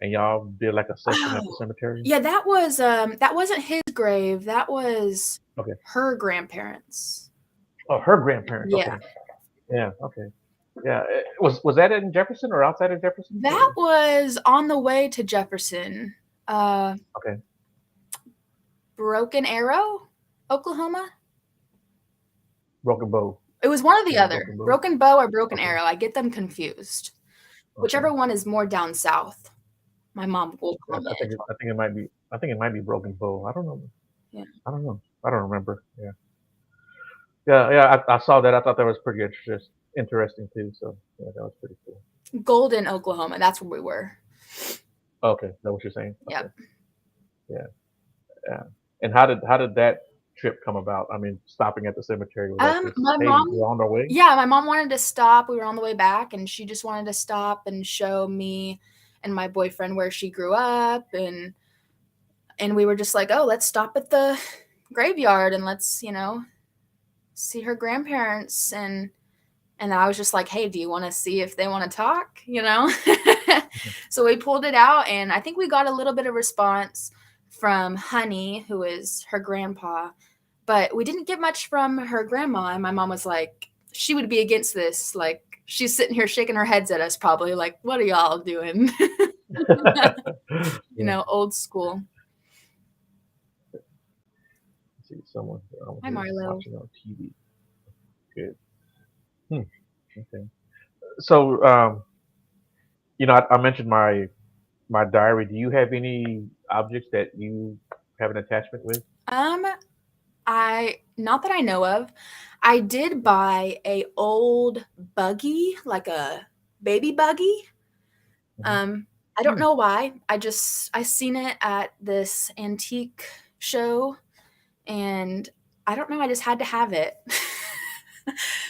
and y'all did like a session at the Oh, cemetery. yeah, that wasn't his grave. That was Okay. her grandparents. Oh, her grandparents. Yeah. Okay. Yeah. Okay. Yeah. Was that in Jefferson or outside of Jefferson? That Or was on the way to Jefferson. Uh okay. Broken Arrow, Oklahoma? Broken Bow. It was one or the Yeah, other. Broken Bow. Broken Bow or Broken Okay. Arrow. I get them confused. Okay. Whichever one is more down south. My mom will I, comment. I think it might be Broken Bow. I don't know. Yeah. I don't know. I don't remember. Yeah. Yeah. Yeah. I saw that. I thought that was pretty interesting too. So yeah, that was pretty cool. Golden, Oklahoma. That's where we were. Okay. Is that what you're saying? Okay. Yep. Yeah. Yeah. And how did that trip come about? I mean, stopping at the cemetery, was that just, My hey, mom we're on our way? yeah, my mom wanted to stop. We were on the way back, and she just wanted to stop and show me and my boyfriend where she grew up, and we were just like, "Oh, let's stop at the graveyard and let's, see her grandparents." And I was just like, "Hey, do you want to see if they want to talk?" So we pulled it out, and I think we got a little bit of response from Honey, who is her grandpa, but we didn't get much from her grandma. And my mom was like, she would be against this. Like, she's sitting here shaking her heads at us, probably like, "What are y'all doing?" Yeah. Old school. See someone over Hi, here Marlo. watching on TV. Good. Hmm. Okay. So, I mentioned my diary. Do you have any objects that you have an attachment with? Um, I not that I know of. I did buy a old buggy, like a baby buggy. Hmm. Um, I don't know why. I seen it at this antique show, and I don't know, I just had to have it.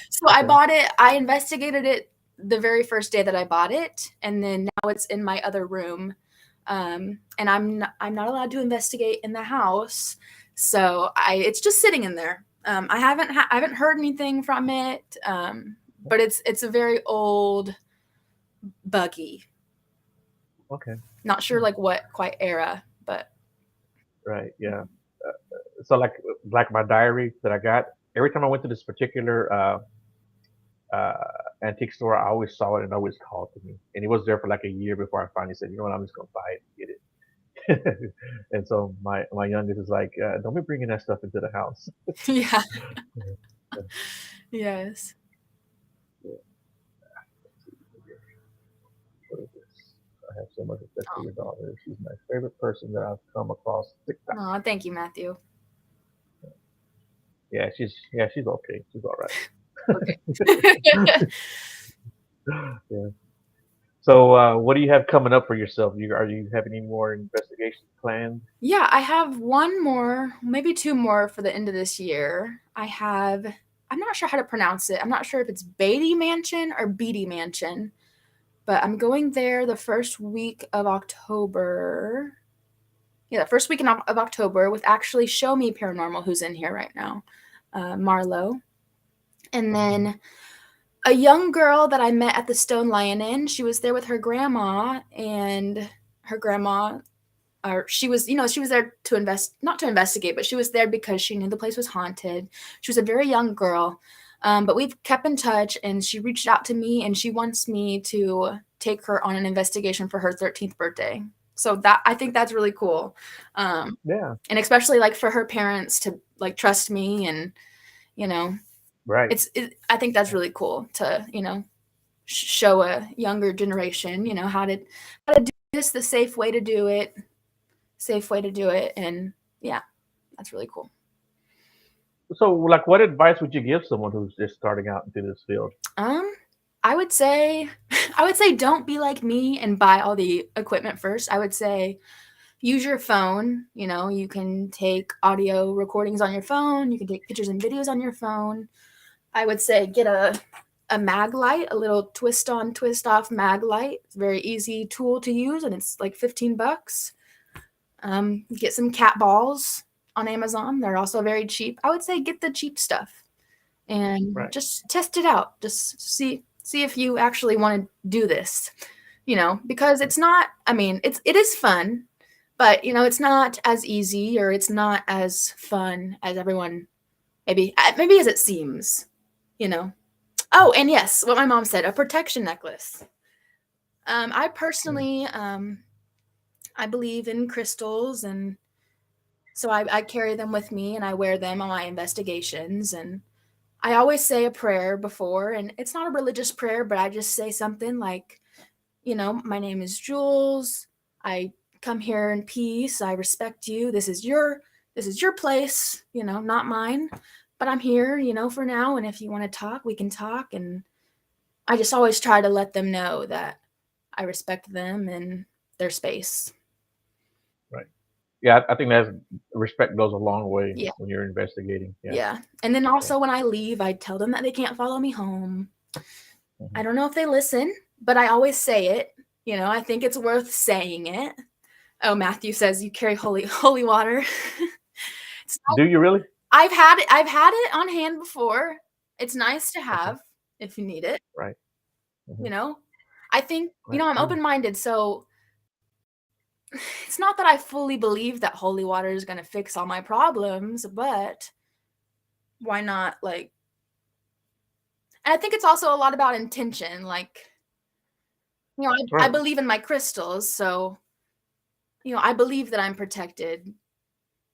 So I Okay. bought it. I investigated it the very first day that I bought it, and then now it's in my other room. And I'm not allowed to investigate in the house, so it's just sitting in there. I haven't heard anything from it, but it's a very old buggy. Okay. Not sure Hmm. like what quite era, but Right. Yeah. So like my diary that I got, every time I went to this particular uh, antique store, I always saw it and always called to me. And it was there for like a year before I finally said, you know what, I'm just gonna buy it and get it. And so my youngest is like, don't be bringing that stuff into the house. yeah, Yeah, yes. yeah. Let's see here. What is this? I have so much respect for Oh, your daughter. She's my favorite person that I've come across TikTok. oh, thank you, Matthew. Yeah, she's okay. She's all Okay. right. Yeah. So, what do you have coming up for yourself? Are you having any more investigations planned? Yeah, I have one more, maybe two more for the end of this year. I'm not sure how to pronounce it. I'm not sure if it's Beatty Mansion or Beatty Mansion, but I'm going there the first week of October. Yeah, the first week of October with actually Show Me Paranormal, who's in here right now, Marlo. And Hmm. then a young girl that I met at the Stone Lion Inn, she was there with her grandma, and her grandma or she was, she was there to not to investigate, but she was there because she knew the place was haunted. She was a very young girl, but we've kept in touch, and she reached out to me, and she wants me to take her on an investigation for her 13th birthday. So that I think that's really cool, um, Yeah. and especially like for her parents to like trust me, and you know, Right. I think that's really cool to show a younger generation, how to do this the safe way to do it. And yeah, that's really cool. So, like, what advice would you give someone who's just starting out into this field? Um, I would say, I would say don't be like me and buy all the equipment first. I would say use your phone. You can take audio recordings on your phone. You can take pictures and videos on your phone. I would say get a mag light, a little twist on, twist off mag light. It's a very easy tool to use, and it's like $15. Get some cat balls on Amazon. They're also very cheap. I would say get the cheap stuff and Right. just test it out. Just see if you actually want to do this. Because it's not. I mean, it is fun, but it's not as easy or it's not as fun as everyone maybe as it seems. You know. Oh, and yes, what my mom said, a protection necklace. I Mm. personally, I believe in crystals, and so I carry them with me and I wear them on my investigations. And I always say a prayer before, and it's not a religious prayer, but I just say something like, my name is Jules. I come here in peace. I respect you. This is your place, not mine. But I'm here, for now. And if you want to talk, we can talk. And I just always try to let them know that I respect them and their space. Right. Yeah, I think that respect goes a long way Yeah. when you're investigating. Yeah. Yeah. And then Yeah. also when I leave, I tell them that they can't follow me home. I Hmm. don't know if they listen, but I always say it. I think it's worth saying it. Oh, Matthew says you carry holy water. It's Do you really? I've had it on hand before. It's nice to Okay. have if you need it, Right. Hmm. you know. I think, Right. I'm Yeah. open-minded, so it's not that I fully believe that holy water is going to fix all my problems, but why not like and I think it's also a lot about intention. Like, I Right. believe in my crystals, so I believe that I'm protected,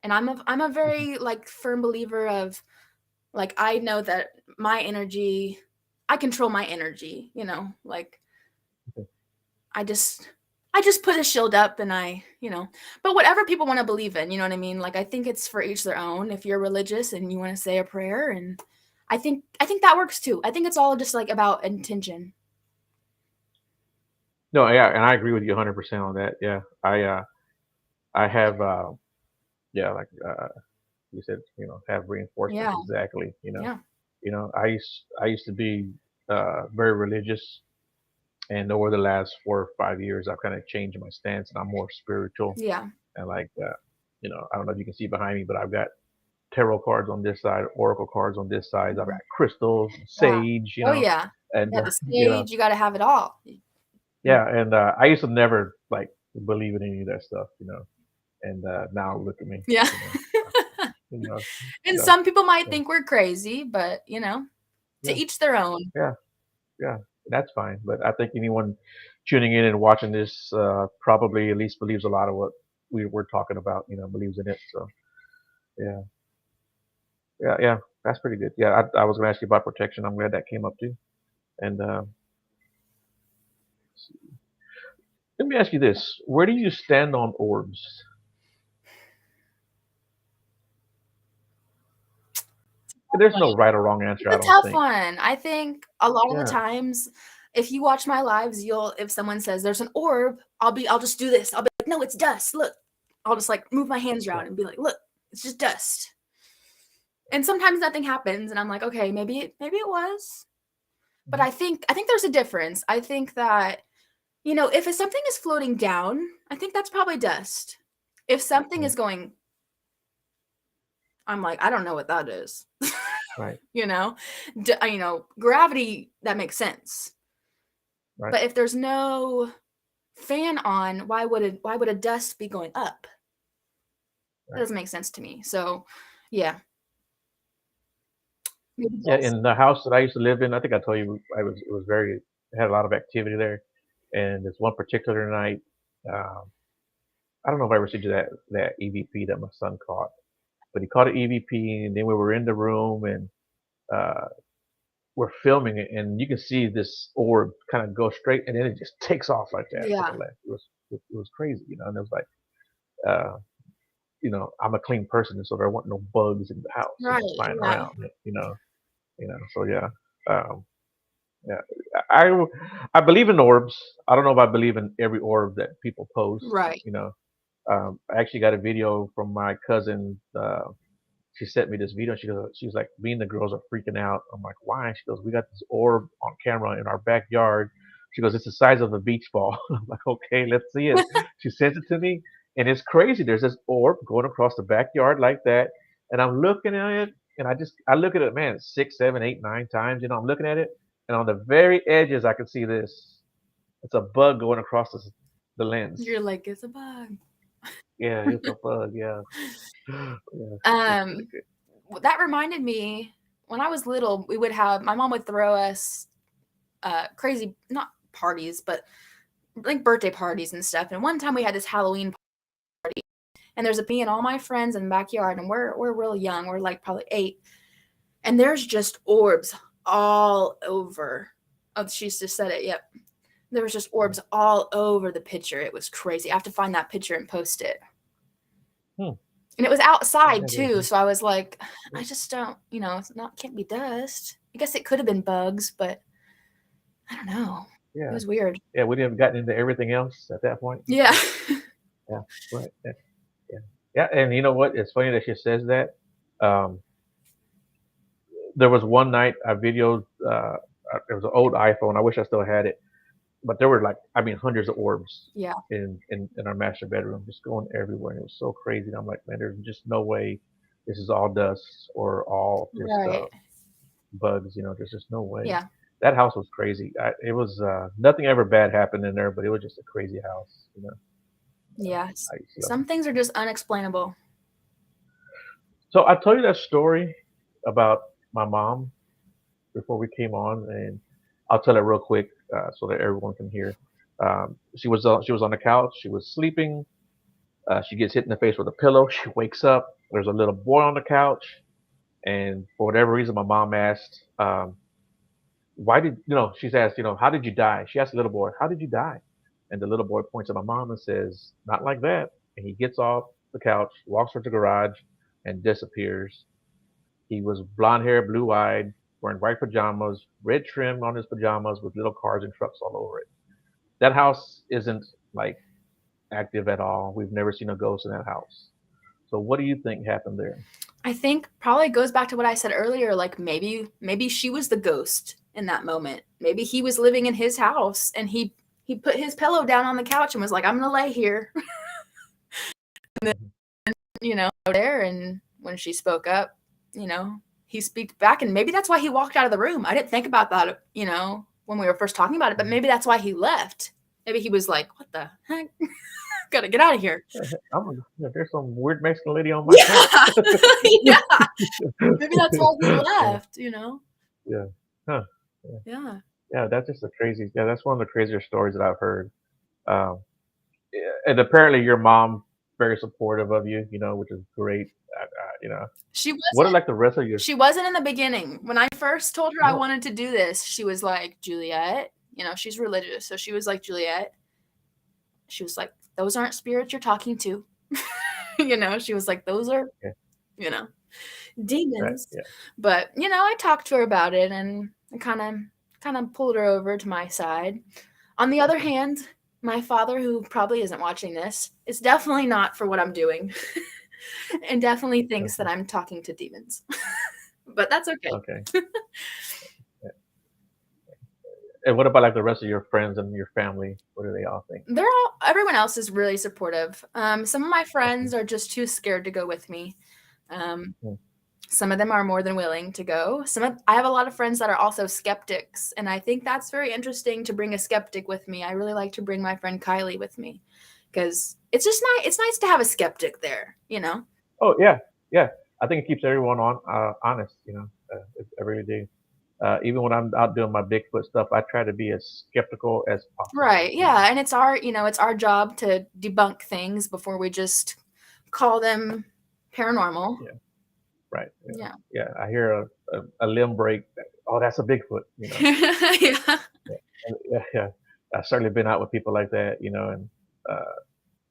and I'm a Hmm. very like firm believer of like I know that my energy, I control my energy. Like Okay. I just I just put a shield up and but whatever people want to believe in, you know what I mean? Like I think it's for each their own. If you're religious and you want to say a prayer, and I think that works too. I think it's all just like about intention. No, yeah, and I agree with you 100% on that. Yeah, I have yeah, like you said, have reinforcements Yeah. exactly. Yeah. I used to be very religious, and over the last 4 or 5 years, I've kind of changed my stance, and I'm more spiritual. Yeah. And like, I don't know if you can see behind me, but I've got tarot cards on this side, oracle cards on this side. I've got Mhm. crystals, Yeah. sage, Oh yeah. and Yeah, the stage, you got to have it all. Mm. yeah, and I used to never like believe in any of that stuff, and now look at me, Yeah. you know, And so some people might yeah, think we're crazy, but to yeah, each their own. yeah, yeah, that's fine. But I think anyone tuning in and watching this probably at least believes a lot of what we're talking about, believes in it. So yeah, yeah, yeah, that's pretty good. Yeah, I was going to ask you about protection. I'm glad that came up too. And let me ask you this: where do you stand on orbs? There's no right or wrong answer, I It's a don't tough think. one. I think a lot of the Yeah. times, if you watch my lives, if someone says there's an orb, I'll just do this. I'll be like, no, it's dust. Look. I'll just like move my hands Yeah. around and be like, look, it's just dust. And sometimes nothing happens, and I'm like, okay, maybe it was. But Mhm. I think there's a difference. I think that if something is floating down, I think that's probably dust. If something Right. is going, I'm like, I don't know what that is. Right. you know, gravity that makes sense. Right. But if there's no fan on, why would a dust be going up? That Right. doesn't make sense to me. So, yeah, maybe Yeah. dust. In the house that I used to live in, I think I told you it was very had a lot of activity there. And this one particular night, um, I don't know if I ever sent you that EVP that my son caught, but he caught an EVP, and then we were in the room and uh, we're filming it, and you can see this orb kind of go straight, and then it just takes off like that to the Yeah. left. It was crazy, and it was like, uh, I'm a clean person, and so there weren't no bugs in the house, Right. flying Yeah. around, So yeah, um, yeah. I I believe in orbs. I don't know if I believe in every orb that people post. Right. I actually got a video from my cousin. She sent me this video. She was like, me and the girls are freaking out. I'm like, why? She goes, we got this orb on camera in our backyard. She goes, it's the size of a beach ball. I'm like, okay, let's see it. She sends it to me, and it's crazy. There's this orb going across the backyard like that, and I'm looking at it, and I look at it, man, 6, 7, 8, 9 times. I'm looking at it, and on the very edges, I can see this. It's a bug going across the lens. You're like, it's a bug. Yeah, it's a bug. Yeah, yeah, it's pretty Um, good. that reminded me when I was little, my mom would throw us crazy, not parties, but like birthday parties and stuff. And one time we had this Halloween party, and there's me and all my friends in the backyard, and we're real young. We're like probably 8, and there's just orbs all over. Oh, she's just said it. Yep, there was just orbs all over the picture. It was crazy. I have to find that picture and post it. Hmm. And it was I outside never. too, so I was like, Yeah. I just don't, it's not can't be dust. I guess it could have been bugs, but I don't know. It Yeah. was weird. Yeah, we didn't have gotten into everything else at that point. Yeah. Yeah, right. Yeah, yeah, yeah. And you know what? It's funny that she says that. Um, there was one night I videoed. It was an old iPhone. I wish I still had it, but there were like, I mean, hundreds of orbs Yeah. in our master bedroom, just going everywhere. And it was so crazy. And I'm like, man, there's just no way this is all dust or all just Right. bugs. There's just no way. Yeah. That house was crazy. It was nothing ever bad happened in there, but it was just a crazy house. Yeah. I used to. Some things are just unexplainable. So I told you that story about my mom before we came on, and I'll tell it real quick so that everyone can hear. She was on the couch. She was sleeping. She gets hit in the face with a pillow. She wakes up. There's a little boy on the couch, and for whatever reason, my mom asked, "Why did She's asked, "How did you die?" She asked the little boy, "How did you die?" And the little boy points at my mom and says, "Not like that." And he gets off the couch, walks towards the garage, and disappears. He was blonde hair, blue eyed, wearing white pajamas, red trim on his pajamas with little cars and trucks all over it. That house isn't like active at all. We've never seen a ghost in that house. So what do you think happened there? I think probably goes back to what I said earlier. Like maybe she was the ghost in that moment. Maybe he was living in his house and he put his pillow down on the couch and was like, I'm gonna lay here. Mhm. There, and when she spoke up, he speaks back, and maybe that's why he walked out of the room. I didn't think about that, when we were first talking about it, but Mhm. maybe that's why he left. Maybe he was like, what the heck? Gotta get out of here. There's some weird Mexican lady on my couch. Yeah. Yeah. Maybe that's why he left. Yeah. Huh. Yeah. Yeah. Yeah, that's just a crazy. Yeah, that's one of the crazier stories that I've heard. Um, yeah, and apparently your mom very supportive of you, which is great. You know, She what are wasn't like the rest of your? she wasn't in the beginning. When I first told her I No. wanted to do this, she was like, Juliet, she's religious. So she was like, Juliet, she was like, those aren't spirits you're talking to. She was like, those are, Yeah. you know, Right. demons. Yeah. But, I talked to her about it and kind of pulled her over to my side. On the other Okay. hand, my father, who probably isn't watching this, is definitely not for what I'm doing and definitely thinks that Okay. I'm talking to demons. But that's okay. Okay. Yeah. And what about like the rest of your friends and your family? What do they all think? Everyone else is really supportive. Some of my Okay. friends are just too scared to go with me. Um, Hmm. some of them are more than willing to go. I have a lot of friends that are also skeptics, and I think that's very interesting to bring a skeptic with me. I really like to bring my friend Kylie with me because it's just nice. It's nice to have a skeptic there. Oh yeah, yeah. I think it keeps everyone on honest. I really do. Even when I'm out doing my Bigfoot stuff, I try to be as skeptical as possible. Right. Yeah, and it's our job to debunk things before we just call them paranormal. Yeah. Right. Yeah. Yeah. Yeah. I hear a limb break. Oh, that's a Bigfoot. Yeah. Yeah. Yeah. Yeah. I've certainly been out with people like that. Uh,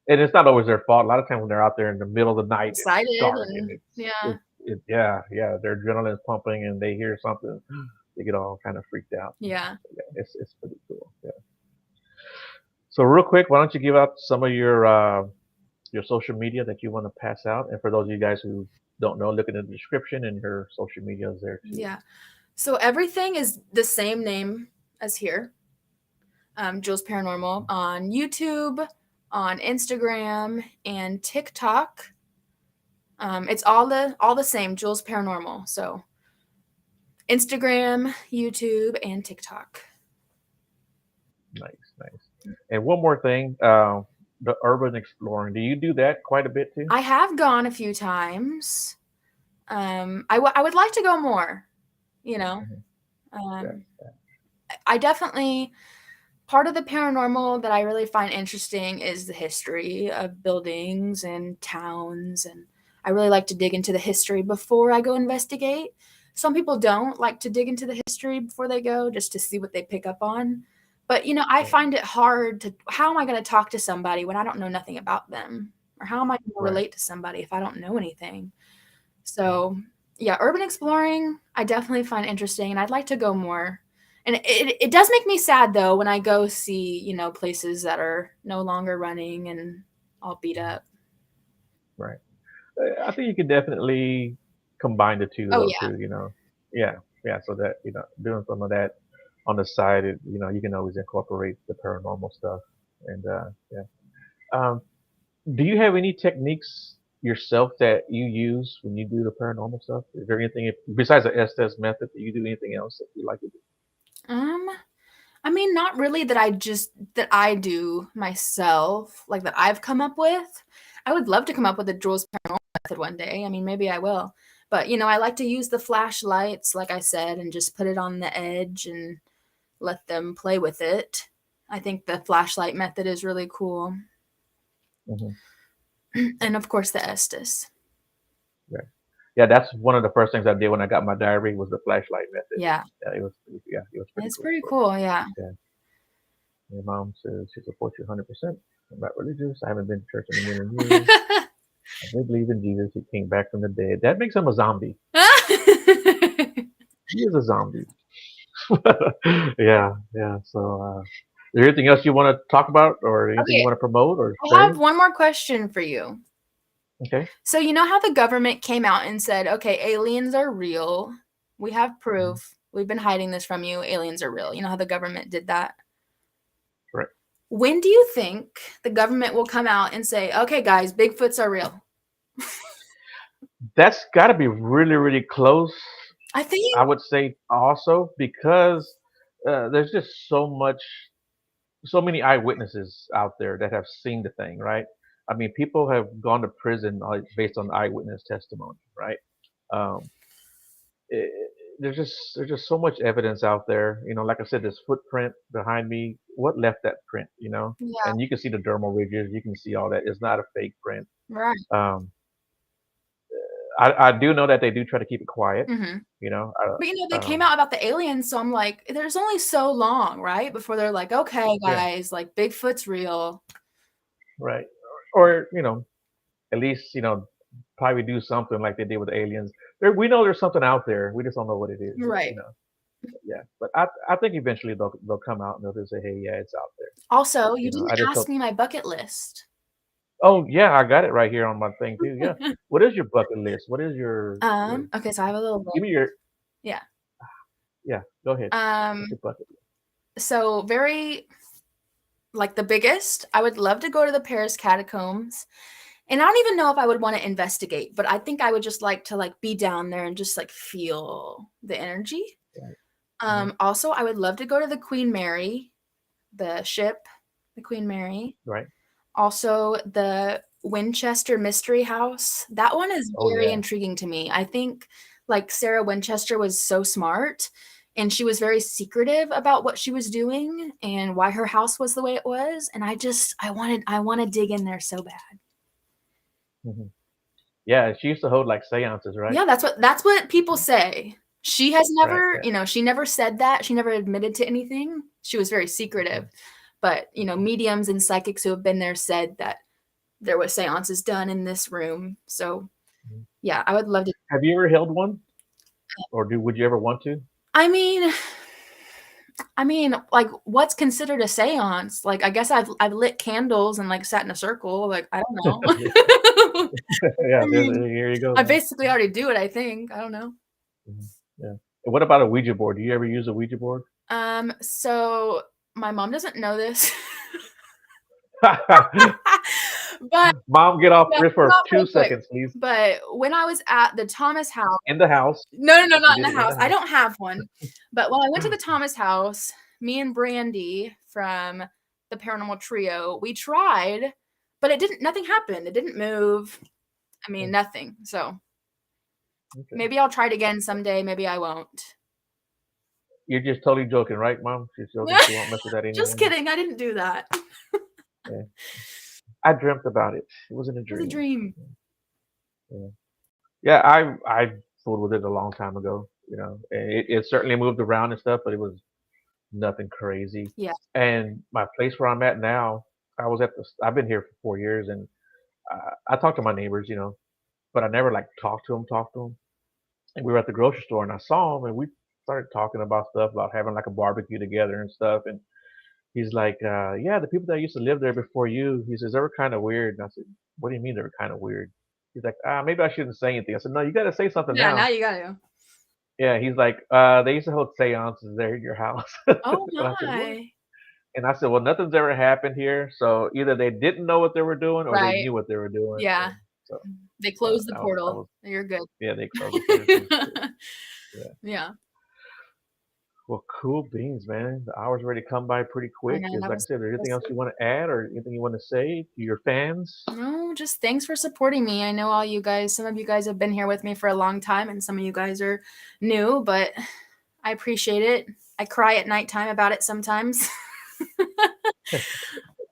and it's not always their fault. A lot of times when they're out there in the middle of the night, it's Excited dark and and it's yeah. yeah, yeah, their adrenaline's pumping and they hear something, they get all kind of freaked out. Yeah. Yeah, it's pretty cool. Yeah. So real quick, why don't you give out some of your social media that you want to pass out? And for those of you guys who don't know, look in the description and her social media is there too. Yeah. So everything is the same name as here. Jules Paranormal on YouTube, on Instagram, and TikTok. It's all the same, Jules Paranormal. So Instagram, YouTube, and TikTok. Nice, nice. And one more thing, the urban exploring. Do you do that quite a bit too? I have gone a few times. I would like to go more. You know, Hmm. Yeah. um, I definitely part of the paranormal that I really find interesting is the history of buildings and towns, and I really like to dig into the history before I go investigate. Some people don't like to dig into the history before they go just to see what they pick up on. But I Right. find it hard to how am I going to talk to somebody when I don't know nothing about them? Or how am I going to Right. relate to somebody if I don't know anything? Right. So, yeah, urban exploring, I definitely find interesting, and I'd like to go more. And it does make me sad though when I go see, places that are no longer running and all beat Mhm. up. Right. I think you could definitely combine the two Oh though yeah. too. Yeah, yeah. So that doing some of that on the side, you can always incorporate the paranormal stuff. And yeah. Um, do you have any techniques yourself that you use when you do the paranormal stuff? Is there anything besides the Estes method that you do anything else that you like to do? Um, I mean, not really that I do myself, like that I've come up with. I would love to come up with a Jules Paranormal method one day. I mean, maybe I will. But, I like to use the flashlights, like I said, and just put it on the edge and let them play with it. I think the flashlight method is really cool. Hmm. And of course, the Estes. Yeah, yeah. That's one of the first things I did when I got my diary was the flashlight method. Yeah, Yeah, it was pretty it's cool. pretty cool. Yeah. Yeah. My mom says she supports you 100%. I'm not religious. I haven't been to church in a million years. I do believe in Jesus. He came back from the dead. That makes him a zombie. He is a zombie. Yeah, yeah. So, is there anything else you want to talk about, or anything you Okay, want to promote or I say? have one more question for you. Okay. So you know how the government came out and said, "Okay, aliens are real. We have Mhm. proof. We've been hiding this from you. Aliens are real." You know how the government did that? Right. When do you think the government will come out and say, "Okay, guys, Bigfoots are real"? That's got to be really, really close. I think I would say also because there's just so many eyewitnesses out there that have seen the thing, right? I mean, people have gone to prison based on eyewitness testimony, right? Um, it, there's just so much evidence out there. Like I said, this footprint behind me. What left that print? yeah, And you can see the dermal ridges. You can see all that. It's not a fake print. right. Um, I do know that they do try to keep it quiet. Mhm. You know, But, they came um, out about the aliens, so I'm like, there's only so long, right, before they're like, "Okay, yeah, guys, like, Bigfoot's real." right. Or at least probably do something like they did with aliens. We know there's something out there. We just don't know what it is. Right. Yeah. But I think eventually they'll come out and they'll just say, hey, yeah, it's out there. Also, you didn't I just ask hope. me my bucket list. Oh yeah, I got it right here on my thing too. Yeah. What is your bucket list? What is your? Okay, so I have a little Give list. me your. Yeah. Yeah. Go ahead. What's Um, your bucket list? so very like the biggest, I would love to go to the Paris catacombs. And I don't even know if I would want to investigate, but I think I would just like to like be down there and just like feel the energy. Right. Hmm. Also, I would love to go to the Queen Mary, the ship, the Queen Mary. Right. Also, the Winchester Mystery House. That one is Oh very yeah. intriguing to me. I think like Sarah Winchester was so smart and she was very secretive about what she was doing and why her house was the way it was. And I want to dig in there so bad. Hmm. Yeah. She used to hold like seances, right? Yeah, that's what people say. She has Right. never, Right. she never said that. She never admitted to anything. She was very secretive. But, mediums and psychics who have been there said that there was seances done in this room. So, Mhm. yeah, I would love to. Have you ever held one, or would you ever want to? I mean, like, what's considered a seance? Like, I guess I've lit candles and like sat in a circle. Like, I don't know. Yeah. I mean, Here you go, I man. basically already do it. I think. I don't know. Mhm. Yeah. And what about a Ouija board? Do you ever use a Ouija board? So my mom doesn't know this, but Mom, get off yeah, grid for not real two quick. seconds, please. But when I was at the Thomas house, In the house. no, no, no, She not in did the it in house. the I house. don't have one. But when I went to the Thomas house, me and Brandy from the Paranormal Trio, we tried, but nothing happened. It didn't move. I mean, Okay. nothing. So Okay. maybe I'll try it again someday. Maybe I won't. You're just totally joking, right, Mom? She's joking. She won't mess with that Just anymore. kidding. I didn't do that. It Yeah. I dreamt about it. It wasn't a was a dream. dream. Yeah. Yeah. I fooled with it a long time ago. It certainly moved around and stuff, but it was nothing crazy. Yeah. And my place where I'm at now, I've been here for 4 years, and I talk to my neighbors, but I never like talk to them. And we were at the grocery store, and I saw him, and we started talking about stuff about having like a barbecue together and stuff. And he's like, "Yeah, the people that used to live there before you," he says, "they were kind of weird." And I said, "What do you mean they were kind of weird?" He's like, maybe I shouldn't say anything." I said, "No, you got to say something Yeah, now now." you got to. Yeah, he's like, "They used to hold seances there in your house." Oh And I said, "What?" my. And I said, "Well, nothing's ever happened here, so either they didn't know what they were doing or they Right. knew what they were doing." Yeah. And so They closed the that portal. was You're good. yeah, they closed the curtain. Yeah. Yeah. Well, cool beans, man. The hour's ready to come by pretty I quick. know Is that like I was said, is there anything else impressive. you want to add or anything you want to say to your fans? No, just thanks for supporting me. I know all you guys, some of you guys have been here with me for a long time and some of you guys are new, but I appreciate it. I cry at nighttime about it sometimes.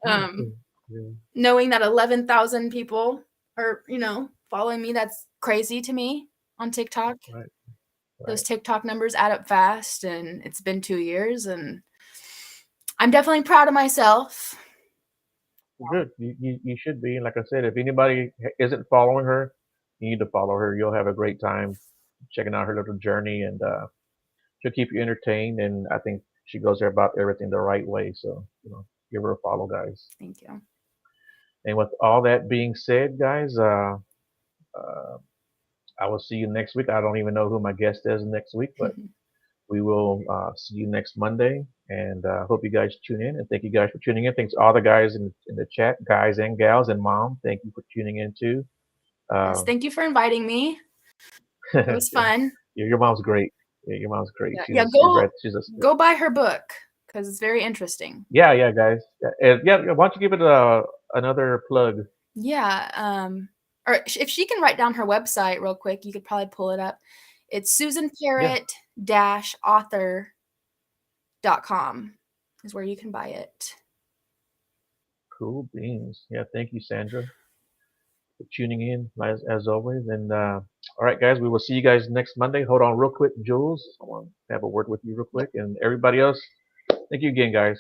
um, Yeah, Knowing that 11,000 people are, following me, that's crazy to me on TikTok. right, Those right. TikTok numbers add up fast and it's been 2 years and I'm definitely proud of myself. Good. You should be. And like I said, if anybody isn't following her, you need to follow her. You'll have a great time checking out her little journey, and she'll keep you entertained. And I think she goes there about everything the right way. So give her a follow, guys. Thank you. And with all that being said, guys, uh, I will see you next week. I don't even know who my guest is next week, but we will see you next Monday. And hope you guys tune in. And thank you guys for tuning in. Thanks to all the guys in the chat, guys and gals, and mom. Thank you for tuning in too. Yes, Uh, thank you for inviting me. It was yeah, fun. your mom's great. Yeah, your mom's great. Yeah, yeah. She's Go she's a go buy her book because it's very interesting. yeah, guys. Yeah, and yeah. Why don't you give it another plug? Yeah. Or if she can write down her website real quick, you could probably pull it up. It's Yeah, susanparrott-author.com is where you can buy it. cool beans. Yeah, thank you, Sandra, for tuning in as always. And all right, guys, we will see you guys next Monday. Hold on, real quick, Jules. I want to have a word with you real Yep. quick, and everybody else. Thank you again, guys.